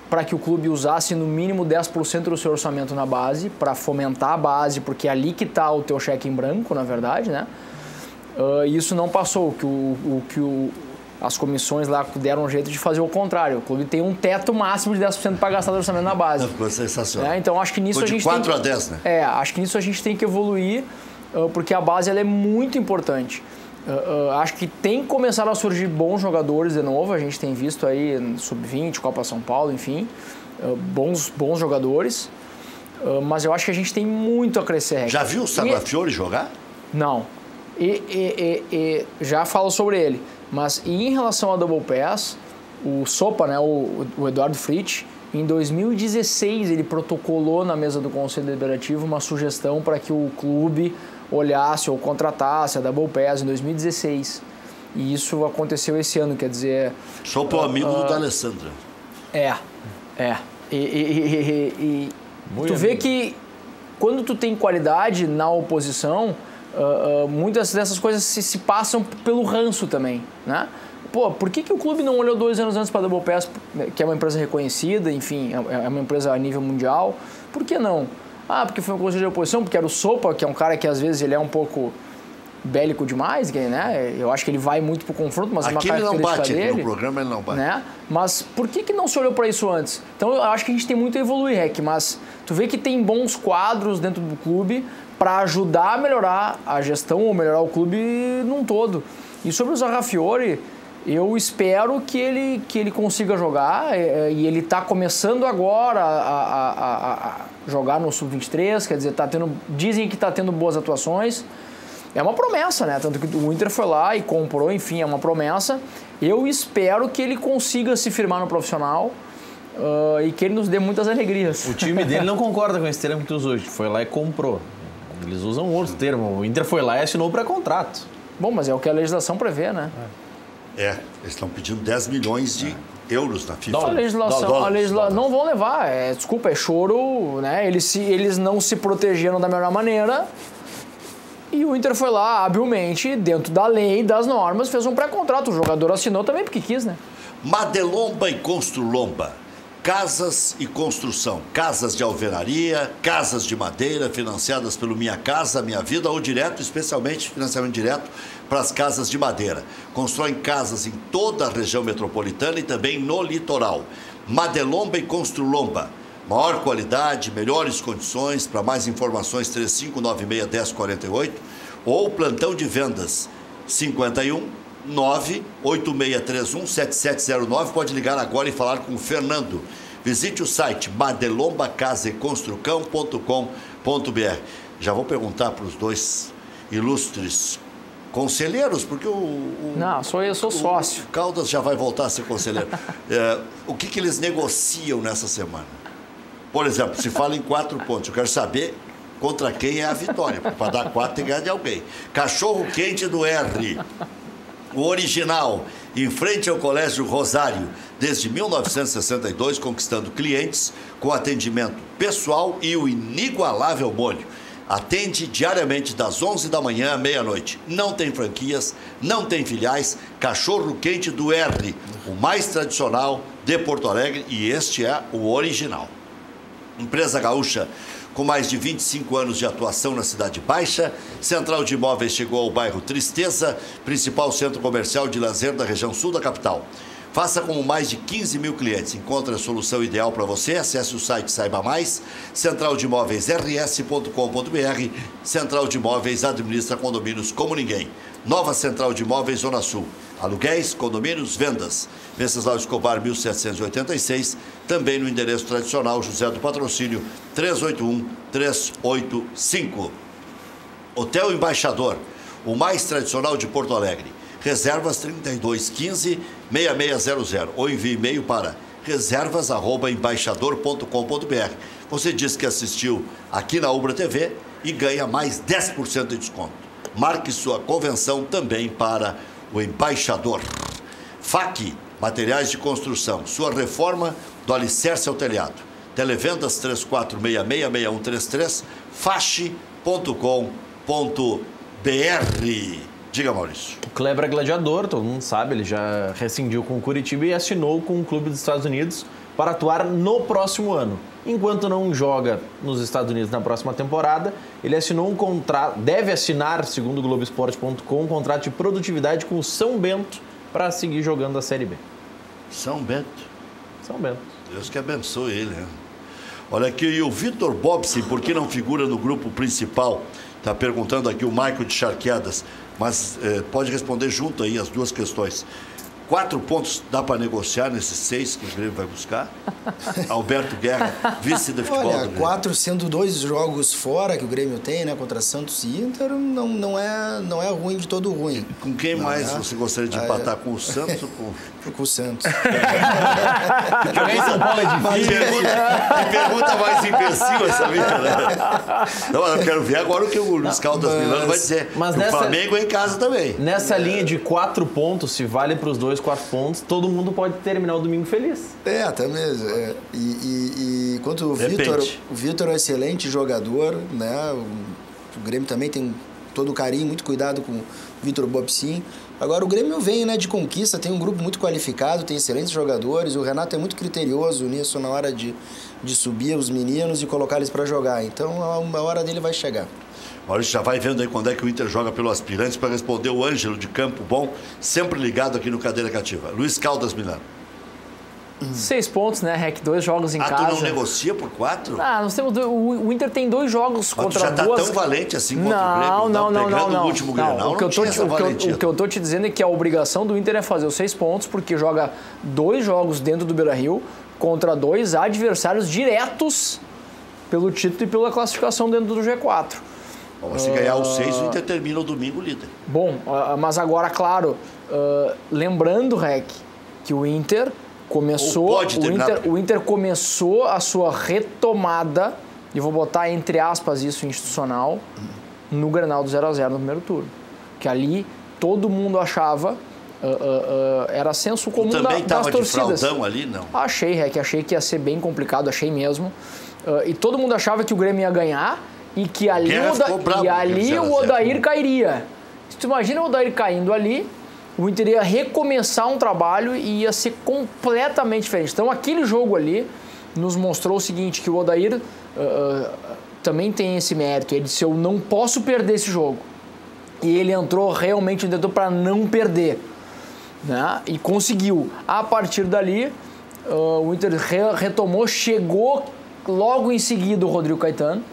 para que o clube usasse no mínimo 10% do seu orçamento na base, para fomentar a base, porque é ali que está o teu cheque em branco, na verdade, né? Isso não passou, as comissões lá deram um jeito de fazer o contrário. O clube tem um teto máximo de 10% para gastar do orçamento na base. Ficou sensacional. Então acho que nisso a gente 4 a 10, né? Acho que nisso a gente tem que evoluir, porque a base ela é muito importante. Acho que tem começado a surgir bons jogadores de novo. A gente tem visto aí Sub-20, Copa São Paulo, enfim, bons jogadores. Mas eu acho que a gente tem muito a crescer. Já viu o Sarrafiore jogar? Não. Já falo sobre ele. Mas em relação a Double Pass, o Sopa, né, o Eduardo Fritz, em 2016 ele protocolou na mesa do Conselho Deliberativo uma sugestão para que o clube olhasse ou contratasse a Double Pass em 2016. E isso aconteceu esse ano, quer dizer... Só para o amigo do D'Alessandro. Tu vê que quando tu tem qualidade na oposição, muitas dessas coisas se passam pelo ranço também, né? Pô, por que o clube não olhou 2 anos antes para a Double Pass, que é uma empresa reconhecida, enfim, é uma empresa a nível mundial? Por que não? Porque foi um conselho de oposição, porque era o Sopa, que é um cara que às vezes ele é um pouco bélico demais, né? Eu acho que ele vai muito pro confronto, mas é uma característica dele. Aqui no programa ele não bate. Né? Mas por que não se olhou para isso antes? Então eu acho que a gente tem muito a evoluir, Rec, mas tu vê que tem bons quadros dentro do clube para ajudar a melhorar a gestão ou melhorar o clube num todo. E sobre o Sarrafiore, eu espero que ele consiga jogar, e ele está começando agora a jogar no Sub-23, quer dizer, dizem que está tendo boas atuações. É uma promessa, né? Tanto que o Inter foi lá e comprou, enfim, é uma promessa. Eu espero que ele consiga se firmar no profissional e que ele nos dê muitas alegrias. O time dele não concorda com esse termo que tu usou, foi lá e comprou. Eles usam outro termo. O Inter foi lá e assinou pré-contrato. Bom, mas é o que a legislação prevê, né? Eles estão pedindo 10 milhões de euros na FIFA. A legislação não vão levar. Desculpa, é choro, né? Eles não se protegeram da melhor maneira. E o Inter foi lá, habilmente, dentro da lei, das normas, fez um pré-contrato. O jogador assinou também porque quis, né? Madelomba e Construlomba. Casas e construção. Casas de alvenaria, casas de madeira, financiadas pelo Minha Casa, Minha Vida, ou direto, especialmente financiamento direto para as casas de madeira. Constroem casas em toda a região metropolitana e também no litoral. Madelomba e Construlomba. Maior qualidade, melhores condições. Para mais informações, 3596-1048 ou plantão de vendas 51 98631-7709. Pode ligar agora e falar com o Fernando. Visite o site madelombacaseconstrucão.com.br. Já vou perguntar para os dois ilustres conselheiros, porque Não, eu sou sócio. O Caldas já vai voltar a ser conselheiro. O que eles negociam nessa semana? Por exemplo, se fala em 4 pontos, eu quero saber contra quem é a vitória. Para dar 4 tem que ganhar de alguém. Cachorro quente do R. O original, em frente ao Colégio Rosário, desde 1962, conquistando clientes com atendimento pessoal e o inigualável molho. Atende diariamente das 11 da manhã à meia-noite. Não tem franquias, não tem filiais. Cachorro quente do R, o mais tradicional de Porto Alegre, e este é o original. Empresa Gaúcha, Com mais de 25 anos de atuação na Cidade Baixa, Central de Imóveis chegou ao bairro Tristeza, principal centro comercial de lazer da região sul da capital. Faça como mais de 15 mil clientes. Encontre a solução ideal para você. Acesse o site Saiba Mais, centraldemóveisrs.com.br. Central de Imóveis administra condomínios como ninguém. Nova Central de Imóveis, Zona Sul. Aluguéis, condomínios, vendas. Venceslau Escobar, 1786. Também no endereço tradicional, José do Patrocínio, 381-385. Hotel Embaixador, o mais tradicional de Porto Alegre. Reservas 3215-6600 ou envie e-mail para reservas@embaixador.com.br. Você diz que assistiu aqui na Ubra TV e ganha mais 10% de desconto. Marque sua convenção também para o Embaixador. FAC, materiais de construção. Sua reforma do alicerce ao telhado. Televendas 3466-6133, fache.com.br. Diga, Maurício. O Kleber é gladiador, todo mundo sabe, ele já rescindiu com o Curitiba e assinou com o clube dos Estados Unidos para atuar no próximo ano. Enquanto não joga nos Estados Unidos na próxima temporada, ele assinou um contrato, deve assinar, segundo o Globoesporte.com, um contrato de produtividade com o São Bento para seguir jogando a Série B. São Bento. São Bento. Deus que abençoe ele, né? Olha aqui, e o Vitor Bobson, por que não figura no grupo principal? Está perguntando aqui o Michael de Charqueadas, mas pode responder junto aí as duas questões. 4 pontos dá para negociar nesses 6 que o Grêmio vai buscar? Alberto Guerra, vice de futebol. Olha, 4 sendo 2 jogos fora que o Grêmio tem, né? Contra Santos e Inter, não é ruim de todo ruim. Com quem mais você gostaria de empatar? Com o Santos ou com... Com o Santos. Jogar em São Paulo é difícil. Que pergunta mais imbecil essa vida, né? Não, eu quero ver agora o que o Luiz Caldas Milano vai dizer. Mas o Flamengo é em casa também. Nessa linha de 4 pontos, se vale para os dois 4 pontos, todo mundo pode terminar o domingo feliz. Até mesmo. E quanto o Vitor é um excelente jogador, né? O Grêmio também tem todo o carinho, muito cuidado com o Vitor Bobsin. Agora o Grêmio vem, né, de conquista, tem um grupo muito qualificado, tem excelentes jogadores, o Renato é muito criterioso nisso na hora de subir os meninos e colocar eles para jogar. Então a hora dele vai chegar. Maurício já vai vendo aí quando é que o Inter joga pelo Aspirantes para responder o Ângelo de Campo Bom, sempre ligado aqui no Cadeira Cativa. Luiz Caldas Milano. 6 pontos, né, Rec? 2 jogos em casa. Tu não negocia por 4? Nós temos o Inter tem 2 jogos contra já duas... tá tão valente assim contra o Grêmio? Não. O último Grenal, o que eu tô te dizendo é que a obrigação do Inter é fazer os 6 pontos, porque joga 2 jogos dentro do Beira-Rio contra 2 adversários diretos pelo título e pela classificação dentro do G4. Bom, se ganhar os 6, o Inter termina o domingo líder. Bom, mas agora, claro, lembrando, Rec, que o Inter começou, o Inter começou a sua retomada, e vou botar entre aspas isso, institucional, no Grenal do 0-0 no primeiro turno. Que ali todo mundo achava, era senso comum das torcidas. Também estava de fraldão ali, não? Achei, Rec, achei que ia ser bem complicado, achei mesmo. E todo mundo achava que o Grêmio ia ganhar e que ali o Odair cairia. Se tu imagina o Odair caindo ali, o Inter ia recomeçar um trabalho e ia ser completamente diferente. Então aquele jogo ali nos mostrou o seguinte, que o Odair também tem esse mérito. Ele disse, eu não posso perder esse jogo. E ele entrou realmente dentro para não perder. Né? E conseguiu. A partir dali, o Inter retomou, chegou logo em seguida o Rodrigo Caetano.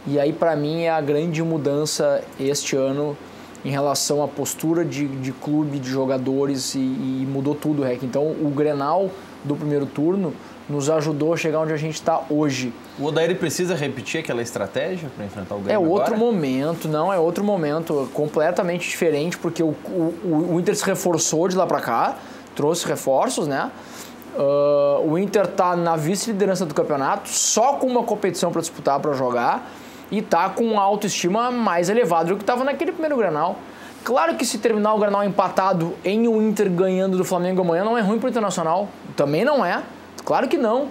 E aí, para mim, é a grande mudança este ano em relação à postura de clube, de jogadores, e mudou tudo, Rec. Então, o Grenal do primeiro turno nos ajudou a chegar onde a gente está hoje. O Odair precisa repetir aquela estratégia para enfrentar o Grêmio É outro agora? momento, não, é outro momento completamente diferente, porque o Inter se reforçou de lá para cá, trouxe reforços, né? O Inter está na vice-liderança do campeonato, só com uma competição para disputar, para jogar, e está com uma autoestima mais elevada do que estava naquele primeiro Grenal. Claro que se terminar o Grenal empatado em o Inter ganhando do Flamengo amanhã não é ruim para o Internacional, também não é, claro que não.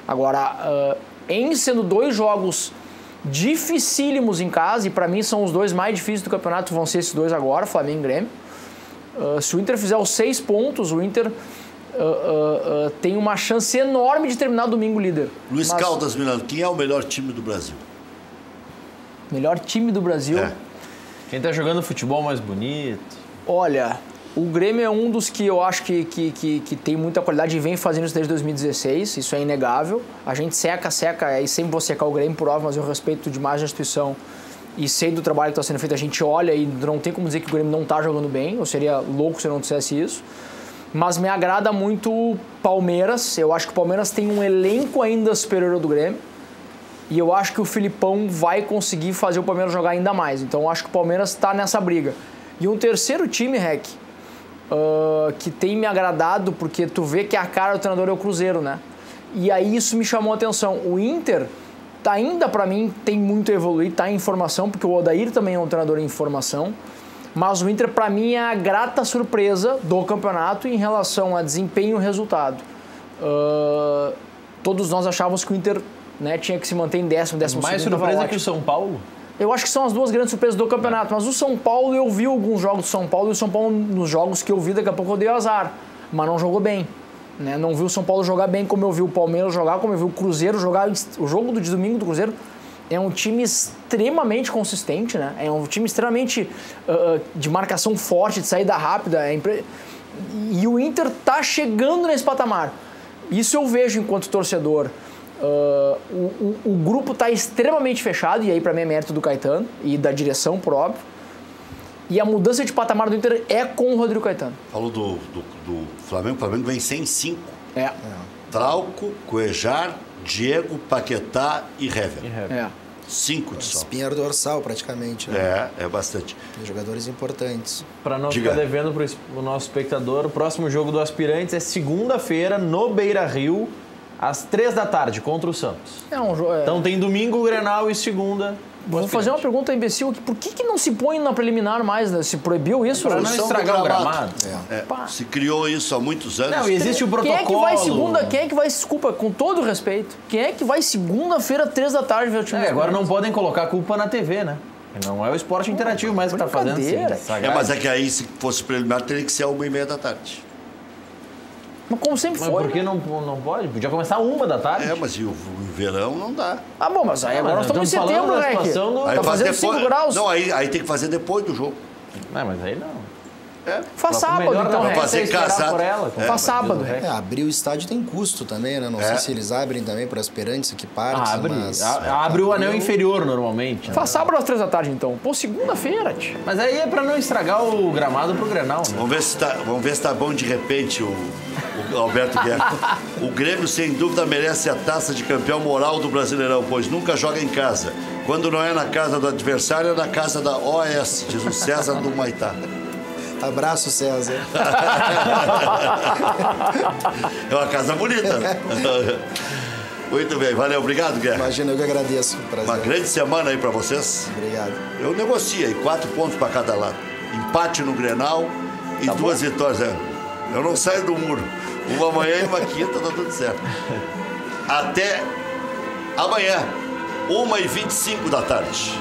Agora, em sendo 2 jogos dificílimos em casa, e para mim são os 2 mais difíceis do campeonato, vão ser esses 2 agora, Flamengo e Grêmio. Se o Inter fizer os 6 pontos, o Inter tem uma chance enorme de terminar domingo líder. Luiz Caldas Milano, quem é o melhor time do Brasil? Melhor time do Brasil? Quem tá jogando futebol mais bonito? Olha, o Grêmio é um dos que eu acho que tem muita qualidade e vem fazendo isso desde 2016, isso é inegável. A gente seca, e sempre vou secar o Grêmio por óbvio, mas eu respeito demais a instituição e sei do trabalho que está sendo feito. A gente olha e não tem como dizer que o Grêmio não está jogando bem, eu seria louco se eu não dissesse isso. Mas me agrada muito o Palmeiras, eu acho que o Palmeiras tem um elenco ainda superior ao do Grêmio. E eu acho que o Filipão vai conseguir fazer o Palmeiras jogar ainda mais. Então eu acho que o Palmeiras está nessa briga. E um terceiro time, Rec, que tem me agradado, porque tu vê que a cara do treinador é o Cruzeiro, né? E aí isso me chamou a atenção. O Inter, ainda para mim, tem muito a evoluir, tá em formação, porque o Odair também é um treinador em formação. Mas o Inter, para mim, é a grata surpresa do campeonato em relação a desempenho e resultado. Todos nós achávamos que o Inter... né, tinha que se manter em 10º, mais surpresa que o São Paulo? Eu acho que são as duas grandes surpresas do campeonato. Mas o São Paulo, eu vi alguns jogos do São Paulo, e o São Paulo, nos jogos que eu vi, daqui a pouco eu dei azar. Mas não jogou bem. Né? Não vi o São Paulo jogar bem como eu vi o Palmeiras jogar, como eu vi o Cruzeiro jogar. O jogo de domingo do Cruzeiro é um time extremamente consistente, né? É um time extremamente de marcação forte, de saída rápida. E o Inter tá chegando nesse patamar. Isso eu vejo enquanto torcedor. O grupo está extremamente fechado, e aí para mim é mérito do Caetano e da direção, por óbvio. E a mudança de patamar do Inter é com o Rodrigo Caetano. Falou do Flamengo. O Flamengo vem sem 5. Trauco, Cuejar, Diego, Paquetá e Hever. 5 de só. Espinha dorsal, praticamente. Né? É bastante. Tem jogadores importantes. Para não ficar devendo para o nosso espectador, o próximo jogo do Aspirantes é segunda-feira no Beira-Rio, às 3 da tarde, contra o Santos. Então tem domingo, Grenal e segunda. Vou fazer uma pergunta imbecil aqui. Por que não se põe na preliminar mais? Né? Se proibiu isso? Para não estragar o gramado. Se criou isso há muitos anos. Não, existe o protocolo. Quem é que vai desculpa, com todo respeito, quem é que vai segunda-feira, 3 da tarde ver o time? Agora não podem colocar a culpa na TV, né? Não é o esporte interativo mais que está fazendo. Mas é que aí, se fosse preliminar, teria que ser 1h30 da tarde. Mas como sempre foi. Mas por que não pode? Podia começar 1 da tarde. Mas e o verão não dá. Bom, mas aí agora nós estamos em setembro, né? Tá fazendo 5 graus. Não, aí tem que fazer depois do jogo. Mas aí não. Faz sábado, então. Pra fazer casado. Faz sábado. Abrir o estádio tem custo também, né? Não sei se eles abrem também para aspirantes aqui partes. Abre o anel inferior normalmente. Faz sábado às 3 da tarde, então. Pô, segunda-feira, tio. Mas aí é para não estragar o gramado pro Grenal, né? Vamos ver se tá bom de repente o Alberto Guerra. O Grêmio, sem dúvida, merece a taça de campeão moral do Brasileirão, pois nunca joga em casa. Quando não é na casa do adversário, é na casa da OS, diz o César do Maitá. Abraço, César. É uma casa bonita. Muito bem, valeu, obrigado, Guerra. Imagina, eu que agradeço. Prazer. Uma grande semana aí pra vocês. Obrigado. Eu negociei 4 pontos pra cada lado. Empate no Grenal e 2 vitórias. Eu não saio do muro. Uma amanhã e uma quinta, tá tudo certo. Até amanhã, 1h25 da tarde.